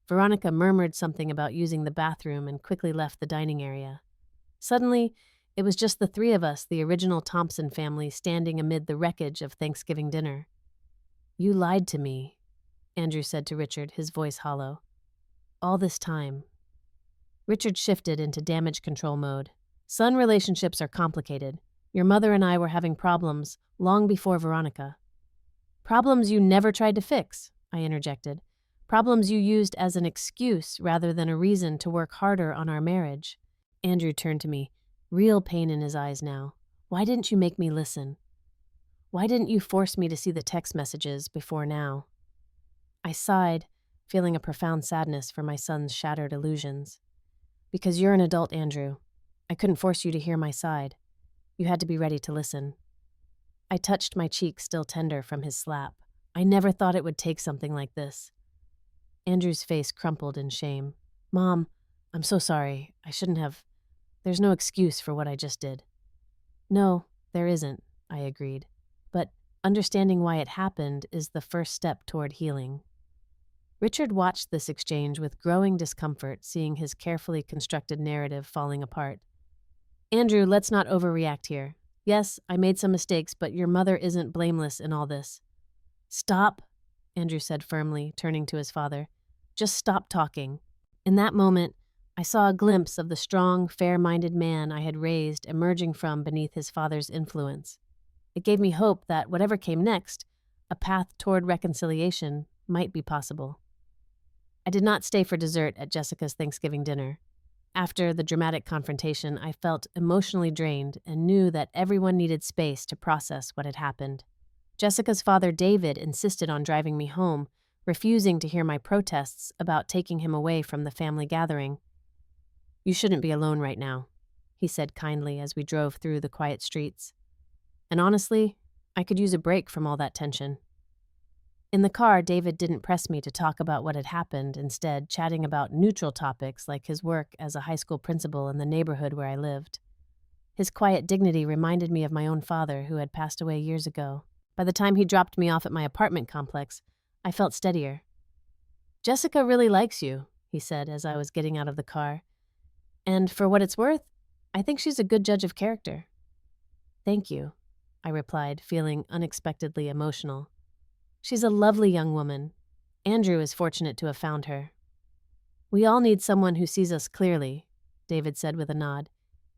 Veronica murmured something about using the bathroom and quickly left the dining area. Suddenly, it was just the three of us, the original Thompson family, standing amid the wreckage of Thanksgiving dinner. You lied to me, Andrew said to Richard, his voice hollow. All this time. Richard shifted into damage control mode. Son relationships are complicated. Your mother and I were having problems long before Veronica. Problems you never tried to fix, I interjected. Problems you used as an excuse rather than a reason to work harder on our marriage. Andrew turned to me, real pain in his eyes now. Why didn't you make me listen? Why didn't you force me to see the text messages before now? I sighed, feeling a profound sadness for my son's shattered illusions. Because you're an adult, Andrew. I couldn't force you to hear my side. You had to be ready to listen. I touched my cheek, still tender from his slap. I never thought it would take something like this. Andrew's face crumpled in shame. Mom, I'm so sorry. I shouldn't have. There's no excuse for what I just did. No, there isn't, I agreed. But understanding why it happened is the first step toward healing. Richard watched this exchange with growing discomfort, seeing his carefully constructed narrative falling apart. Andrew, let's not overreact here. Yes, I made some mistakes, but your mother isn't blameless in all this. Stop, Andrew said firmly, turning to his father. Just stop talking. In that moment, I saw a glimpse of the strong, fair-minded man I had raised emerging from beneath his father's influence. It gave me hope that whatever came next, a path toward reconciliation, might be possible. I did not stay for dessert at Jessica's Thanksgiving dinner. After the dramatic confrontation, I felt emotionally drained and knew that everyone needed space to process what had happened. Jessica's father, David, insisted on driving me home, refusing to hear my protests about taking him away from the family gathering. You shouldn't be alone right now, he said kindly as we drove through the quiet streets. And honestly, I could use a break from all that tension. In the car, David didn't press me to talk about what had happened, instead chatting about neutral topics like his work as a high school principal in the neighborhood where I lived. His quiet dignity reminded me of my own father, who had passed away years ago. By the time he dropped me off at my apartment complex, I felt steadier. Jessica really likes you, he said as I was getting out of the car. And for what it's worth, I think she's a good judge of character. Thank you, I replied, feeling unexpectedly emotional. She's a lovely young woman. Andrew is fortunate to have found her. We all need someone who sees us clearly, David said with a nod.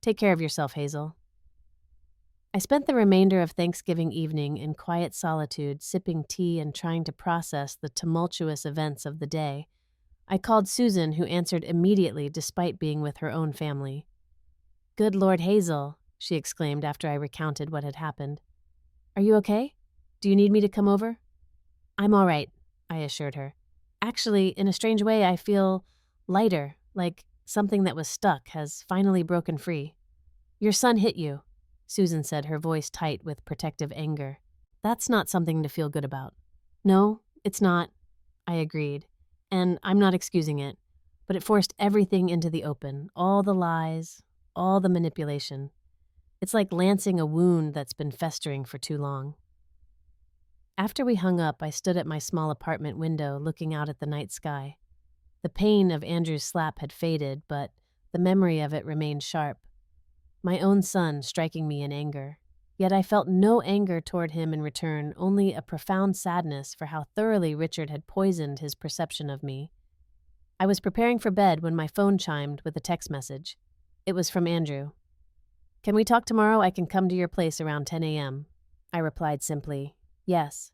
Take care of yourself, Hazel. I spent the remainder of Thanksgiving evening in quiet solitude, sipping tea and trying to process the tumultuous events of the day. I called Susan, who answered immediately despite being with her own family. Good Lord, Hazel, she exclaimed after I recounted what had happened. Are you okay? Do you need me to come over? I'm all right, I assured her. Actually, in a strange way, I feel lighter, like something that was stuck has finally broken free. Your son hit you, Susan said, her voice tight with protective anger. That's not something to feel good about. No, it's not, I agreed. And I'm not excusing it, but it forced everything into the open, all the lies, all the manipulation. It's like lancing a wound that's been festering for too long. After we hung up, I stood at my small apartment window looking out at the night sky. The pain of Andrew's slap had faded, but the memory of it remained sharp. My own son striking me in anger. Yet I felt no anger toward him in return, only a profound sadness for how thoroughly Richard had poisoned his perception of me. I was preparing for bed when my phone chimed with a text message. It was from Andrew. "Can we talk tomorrow? I can come to your place around 10 a.m." I replied simply, "Yes."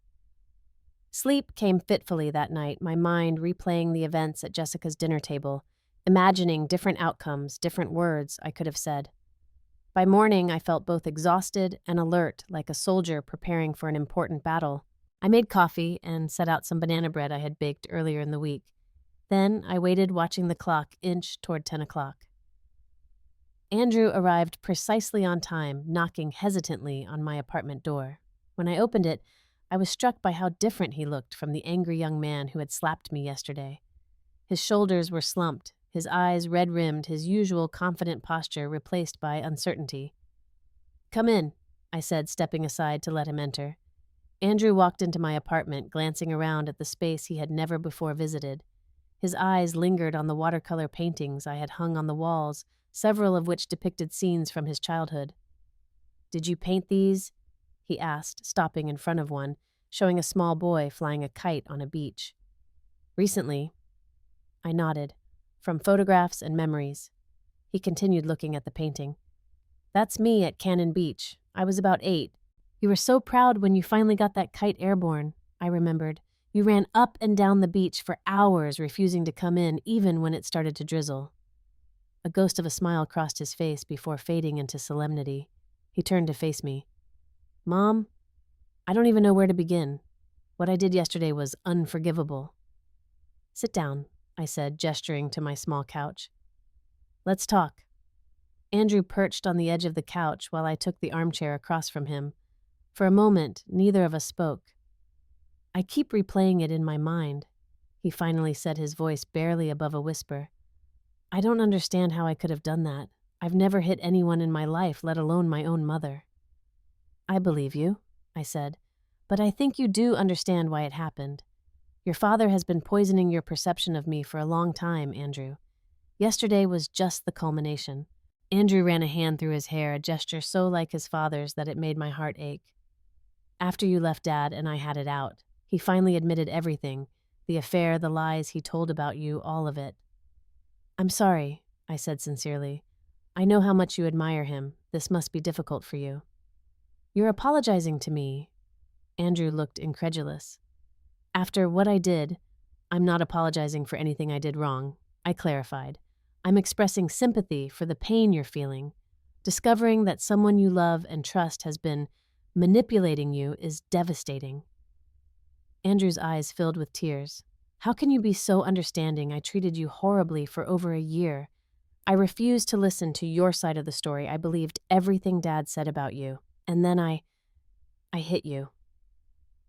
Sleep came fitfully that night, my mind replaying the events at Jessica's dinner table, imagining different outcomes, different words I could have said. By morning, I felt both exhausted and alert, like a soldier preparing for an important battle. I made coffee and set out some banana bread I had baked earlier in the week. Then I waited, watching the clock inch toward 10 o'clock. Andrew arrived precisely on time, knocking hesitantly on my apartment door. When I opened it, I was struck by how different he looked from the angry young man who had slapped me yesterday. His shoulders were slumped, his eyes red-rimmed, his usual confident posture replaced by uncertainty. "Come in," I said, stepping aside to let him enter. Andrew walked into my apartment, glancing around at the space he had never before visited. His eyes lingered on the watercolor paintings I had hung on the walls, several of which depicted scenes from his childhood. "Did you paint these?" he asked, stopping in front of one, showing a small boy flying a kite on a beach. "Recently." I nodded. "From photographs and memories." He continued looking at the painting. "That's me at Cannon Beach. I was about 8. You were so proud when you finally got that kite airborne," I remembered. "You ran up and down the beach for hours, refusing to come in, even when it started to drizzle." A ghost of a smile crossed his face before fading into solemnity. He turned to face me. "Mom, I don't even know where to begin. What I did yesterday was unforgivable." "Sit down," I said, gesturing to my small couch. "Let's talk." Andrew perched on the edge of the couch while I took the armchair across from him. For a moment, neither of us spoke. "I keep replaying it in my mind," he finally said, his voice barely above a whisper. "I don't understand how I could have done that. I've never hit anyone in my life, let alone my own mother." "I believe you," I said, "but I think you do understand why it happened. Your father has been poisoning your perception of me for a long time, Andrew. Yesterday was just the culmination." Andrew ran a hand through his hair, a gesture so like his father's that it made my heart ache. "After you left Dad and I had it out, he finally admitted everything, the affair, the lies he told about you, all of it." "I'm sorry," I said sincerely. "I know how much you admire him. This must be difficult for you." "You're apologizing to me." Andrew looked incredulous. "After what I did, I'm not apologizing for anything I did wrong," I clarified. "I'm expressing sympathy for the pain you're feeling. Discovering that someone you love and trust has been manipulating you is devastating." Andrew's eyes filled with tears. "How can you be so understanding? I treated you horribly for over a year. I refused to listen to your side of the story. I believed everything Dad said about you. And then I hit you."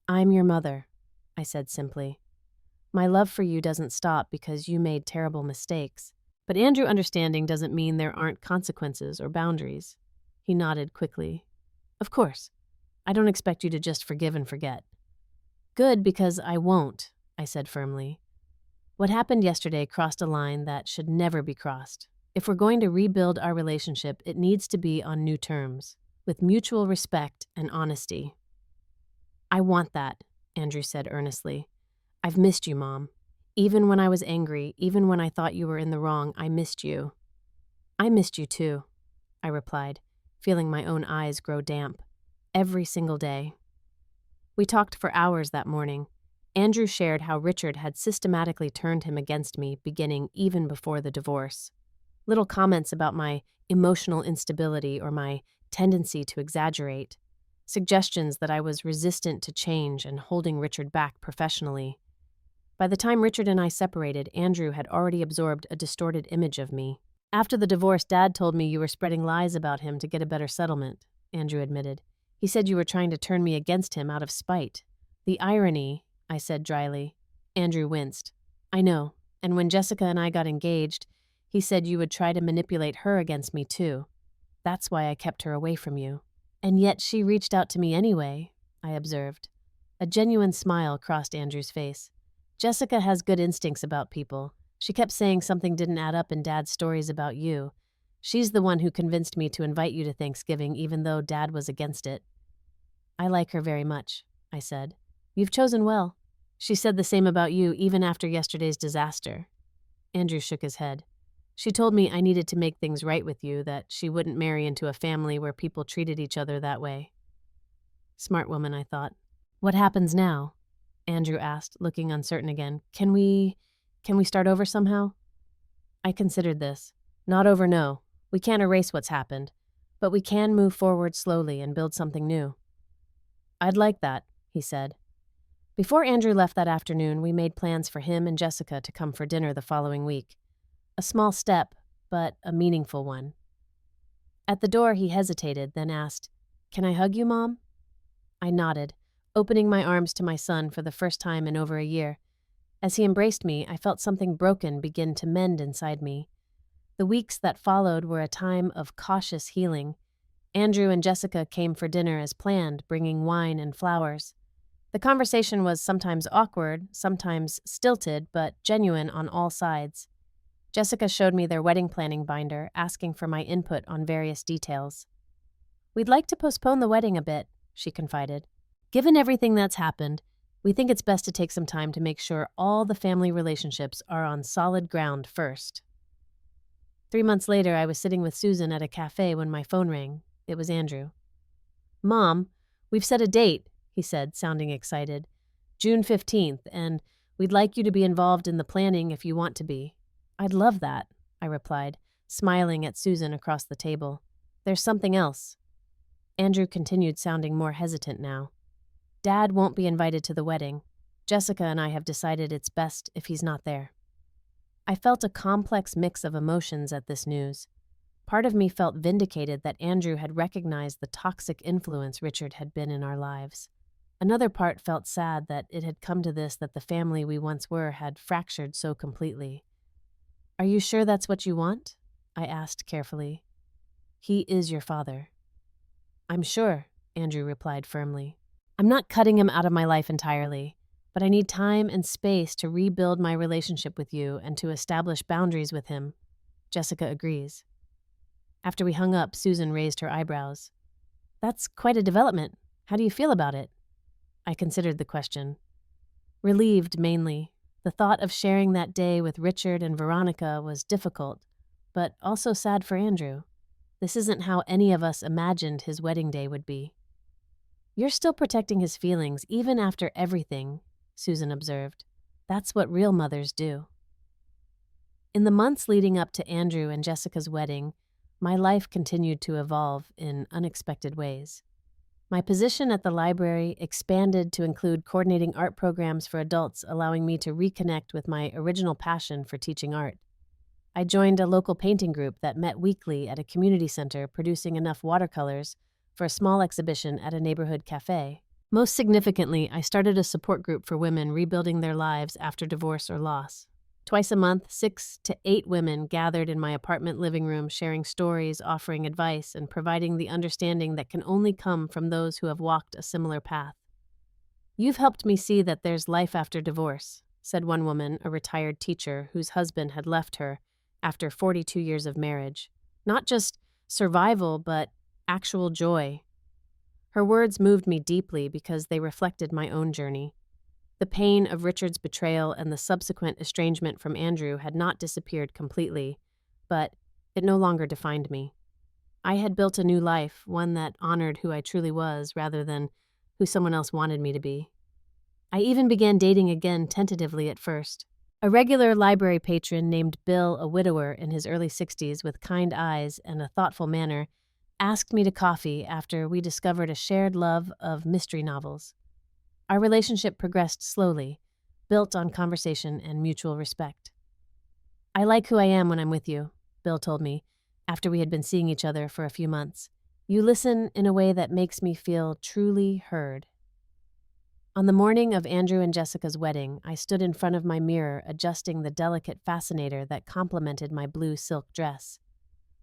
"I'm your mother," I said simply. "My love for you doesn't stop because you made terrible mistakes. But Andrew understanding doesn't mean there aren't consequences or boundaries." He nodded quickly. "Of course. I don't expect you to just forgive and forget." "Good, because I won't," I said firmly. "What happened yesterday crossed a line that should never be crossed. If we're going to rebuild our relationship, it needs to be on new terms, with mutual respect and honesty." "I want that," Andrew said earnestly. "I've missed you, Mom. Even when I was angry, even when I thought you were in the wrong, I missed you." "I missed you too," I replied, feeling my own eyes grow damp. "Every single day." We talked for hours that morning. Andrew shared how Richard had systematically turned him against me, beginning even before the divorce. Little comments about my emotional instability or my tendency to exaggerate. Suggestions that I was resistant to change and holding Richard back professionally. By the time Richard and I separated, Andrew had already absorbed a distorted image of me. "After the divorce, Dad told me you were spreading lies about him to get a better settlement," Andrew admitted. "He said you were trying to turn me against him out of spite." "The irony," I said dryly. Andrew winced. "I know, and when Jessica and I got engaged, he said you would try to manipulate her against me too. That's why I kept her away from you." "And yet she reached out to me anyway," I observed. A genuine smile crossed Andrew's face. "Jessica has good instincts about people. She kept saying something didn't add up in Dad's stories about you. She's the one who convinced me to invite you to Thanksgiving even though Dad was against it." "I like her very much," I said. "You've chosen well. She said the same about you even after yesterday's disaster." Andrew shook his head. She told me I needed to make things right with you, that she wouldn't marry into a family where people treated each other that way. Smart woman, I thought. What happens now? Andrew asked, looking uncertain again. Can we start over somehow? I considered this. Not over, no. We can't erase what's happened, but we can move forward slowly and build something new. I'd like that, he said. Before Andrew left that afternoon, we made plans for him and Jessica to come for dinner the following week. A small step, but a meaningful one. At the door, he hesitated, then asked, Can I hug you, Mom? I nodded, opening my arms to my son for the first time in over a year. As he embraced me, I felt something broken begin to mend inside me. The weeks that followed were a time of cautious healing. Andrew and Jessica came for dinner as planned, bringing wine and flowers. The conversation was sometimes awkward, sometimes stilted, but genuine on all sides. Jessica showed me their wedding planning binder, asking for my input on various details. We'd like to postpone the wedding a bit, she confided. Given everything that's happened, we think it's best to take some time to make sure all the family relationships are on solid ground first. 3 months later, I was sitting with Susan at a cafe when my phone rang. It was Andrew. Mom, we've set a date, he said, sounding excited. June 15th, and we'd like you to be involved in the planning if you want to be. I'd love that, I replied, smiling at Susan across the table. There's something else. Andrew continued, sounding more hesitant now. Dad won't be invited to the wedding. Jessica and I have decided it's best if he's not there. I felt a complex mix of emotions at this news. Part of me felt vindicated that Andrew had recognized the toxic influence Richard had been in our lives. Another part felt sad that it had come to this, that the family we once were had fractured so completely. Are you sure that's what you want? I asked carefully. He is your father. I'm sure, Andrew replied firmly. I'm not cutting him out of my life entirely, but I need time and space to rebuild my relationship with you and to establish boundaries with him. Jessica agrees. After we hung up, Susan raised her eyebrows. That's quite a development. How do you feel about it? I considered the question. Relieved, mainly. The thought of sharing that day with Richard and Veronica was difficult, but also sad for Andrew. This isn't how any of us imagined his wedding day would be. You're still protecting his feelings, even after everything, Susan observed. That's what real mothers do. In the months leading up to Andrew and Jessica's wedding, my life continued to evolve in unexpected ways. My position at the library expanded to include coordinating art programs for adults, allowing me to reconnect with my original passion for teaching art. I joined a local painting group that met weekly at a community center, producing enough watercolors for a small exhibition at a neighborhood cafe. Most significantly, I started a support group for women rebuilding their lives after divorce or loss. Twice a month, 6 to 8 women gathered in my apartment living room, sharing stories, offering advice, and providing the understanding that can only come from those who have walked a similar path. You've helped me see that there's life after divorce, said one woman, a retired teacher whose husband had left her after 42 years of marriage. Not just survival, but actual joy. Her words moved me deeply because they reflected my own journey. The pain of Richard's betrayal and the subsequent estrangement from Andrew had not disappeared completely, but it no longer defined me. I had built a new life, one that honored who I truly was rather than who someone else wanted me to be. I even began dating again, tentatively at first. A regular library patron named Bill, a widower in his early 60s with kind eyes and a thoughtful manner, asked me to coffee after we discovered a shared love of mystery novels. Our relationship progressed slowly, built on conversation and mutual respect. I like who I am when I'm with you, Bill told me, after we had been seeing each other for a few months. You listen in a way that makes me feel truly heard. On the morning of Andrew and Jessica's wedding, I stood in front of my mirror adjusting the delicate fascinator that complemented my blue silk dress.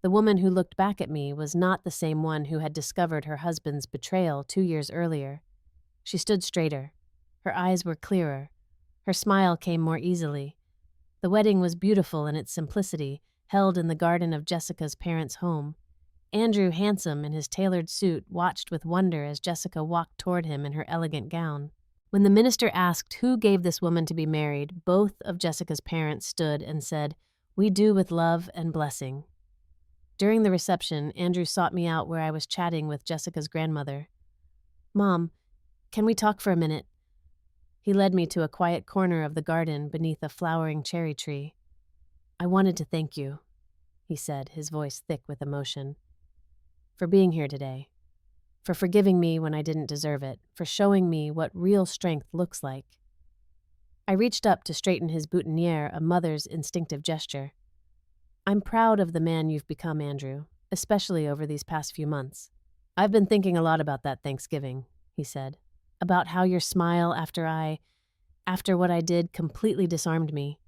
The woman who looked back at me was not the same one who had discovered her husband's betrayal 2 years earlier. She stood straighter. Her eyes were clearer. Her smile came more easily. The wedding was beautiful in its simplicity, held in the garden of Jessica's parents' home. Andrew, handsome in his tailored suit, watched with wonder as Jessica walked toward him in her elegant gown. When the minister asked who gave this woman to be married, both of Jessica's parents stood and said, "We do with love and blessing." During the reception, Andrew sought me out where I was chatting with Jessica's grandmother. "Mom, can we talk for a minute?" He led me to a quiet corner of the garden beneath a flowering cherry tree. "I wanted to thank you," he said, his voice thick with emotion, "for being here today, for forgiving me when I didn't deserve it, for showing me what real strength looks like." I reached up to straighten his boutonniere, a mother's instinctive gesture. "I'm proud of the man you've become, Andrew, especially over these past few months. I've been thinking a lot about that Thanksgiving," he said, "about how your smile after what I did completely disarmed me.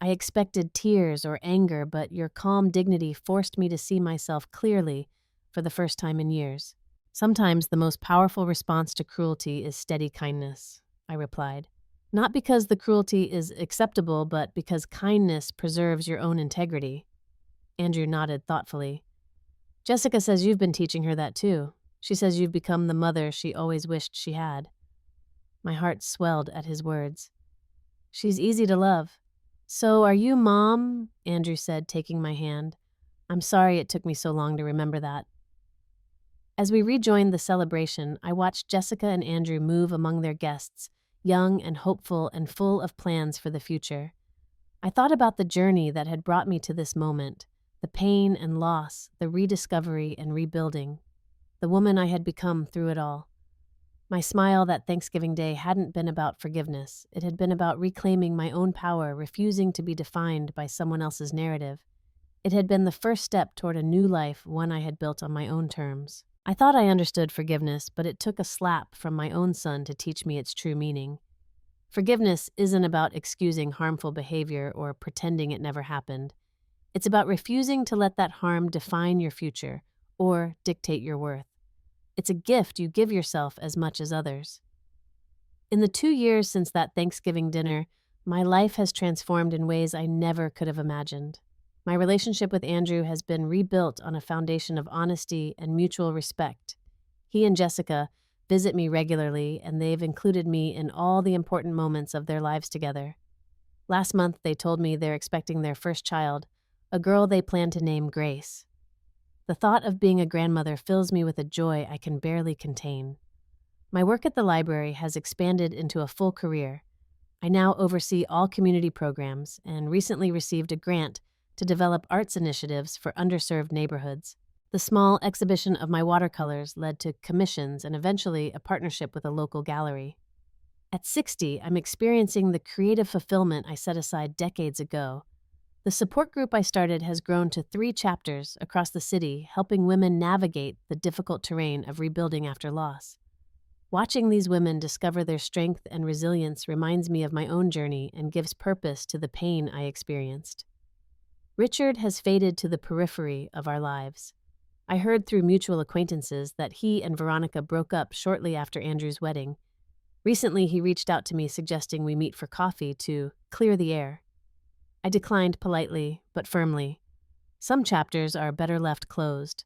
I expected tears or anger, but your calm dignity forced me to see myself clearly for the first time in years." "Sometimes the most powerful response to cruelty is steady kindness," I replied. "Not because the cruelty is acceptable, but because kindness preserves your own integrity." Andrew nodded thoughtfully. "Jessica says you've been teaching her that too. She says you've become the mother she always wished she had." My heart swelled at his words. "She's easy to love." "So are you, Mom?" Andrew said, taking my hand. "I'm sorry it took me so long to remember that." As we rejoined the celebration, I watched Jessica and Andrew move among their guests, young and hopeful and full of plans for the future. I thought about the journey that had brought me to this moment, the pain and loss, the rediscovery and rebuilding, the woman I had become through it all. My smile that Thanksgiving Day hadn't been about forgiveness. It had been about reclaiming my own power, refusing to be defined by someone else's narrative. It had been the first step toward a new life, one I had built on my own terms. I thought I understood forgiveness, but it took a slap from my own son to teach me its true meaning. Forgiveness isn't about excusing harmful behavior or pretending it never happened. It's about refusing to let that harm define your future or dictate your worth. It's a gift you give yourself as much as others. In the 2 years since that Thanksgiving dinner, my life has transformed in ways I never could have imagined. My relationship with Andrew has been rebuilt on a foundation of honesty and mutual respect. He and Jessica visit me regularly, and they've included me in all the important moments of their lives together. Last month, they told me they're expecting their first child, a girl they plan to name Grace. The thought of being a grandmother fills me with a joy I can barely contain. My work at the library has expanded into a full career. I now oversee all community programs and recently received a grant to develop arts initiatives for underserved neighborhoods. The small exhibition of my watercolors led to commissions and eventually a partnership with a local gallery. At 60, I'm experiencing the creative fulfillment I set aside decades ago. The support group I started has grown to 3 chapters across the city, helping women navigate the difficult terrain of rebuilding after loss. Watching these women discover their strength and resilience reminds me of my own journey and gives purpose to the pain I experienced. Richard has faded to the periphery of our lives. I heard through mutual acquaintances that he and Veronica broke up shortly after Andrew's wedding. Recently, he reached out to me suggesting we meet for coffee to clear the air. I declined politely, but firmly. Some chapters are better left closed.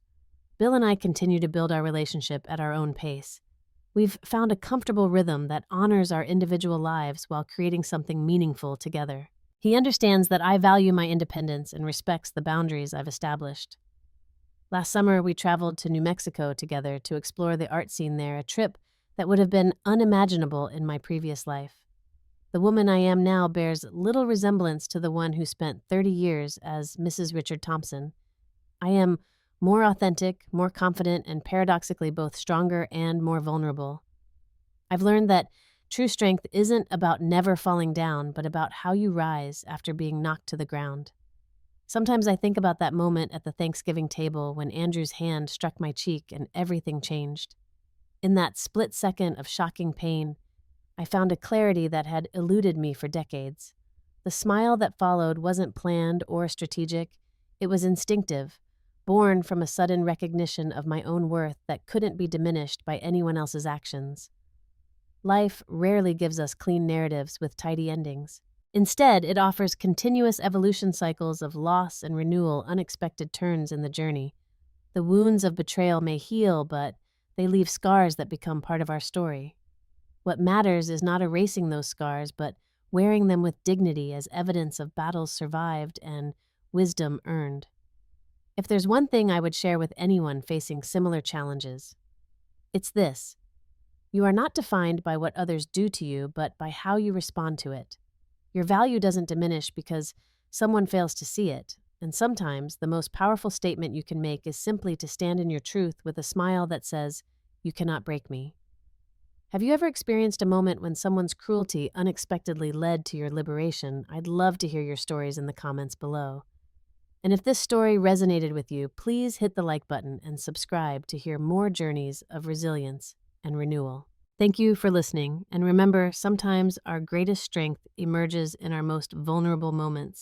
Bill and I continue to build our relationship at our own pace. We've found a comfortable rhythm that honors our individual lives while creating something meaningful together. He understands that I value my independence and respects the boundaries I've established. Last summer, we traveled to New Mexico together to explore the art scene there, a trip that would have been unimaginable in my previous life. The woman I am now bears little resemblance to the one who spent 30 years as Mrs. Richard Thompson. I am more authentic, more confident, and paradoxically both stronger and more vulnerable. I've learned that true strength isn't about never falling down, but about how you rise after being knocked to the ground. Sometimes I think about that moment at the Thanksgiving table when Andrew's hand struck my cheek and everything changed. In that split second of shocking pain, I found a clarity that had eluded me for decades. The smile that followed wasn't planned or strategic. It was instinctive, born from a sudden recognition of my own worth that couldn't be diminished by anyone else's actions. Life rarely gives us clean narratives with tidy endings. Instead, it offers continuous evolution cycles of loss and renewal, unexpected turns in the journey. The wounds of betrayal may heal, but they leave scars that become part of our story. What matters is not erasing those scars, but wearing them with dignity as evidence of battles survived and wisdom earned. If there's one thing I would share with anyone facing similar challenges, it's this: you are not defined by what others do to you, but by how you respond to it. Your value doesn't diminish because someone fails to see it, and sometimes the most powerful statement you can make is simply to stand in your truth with a smile that says, "You cannot break me." Have you ever experienced a moment when someone's cruelty unexpectedly led to your liberation? I'd love to hear your stories in the comments below. And if this story resonated with you, please hit the like button and subscribe to hear more journeys of resilience and renewal. Thank you for listening, and remember, sometimes our greatest strength emerges in our most vulnerable moments.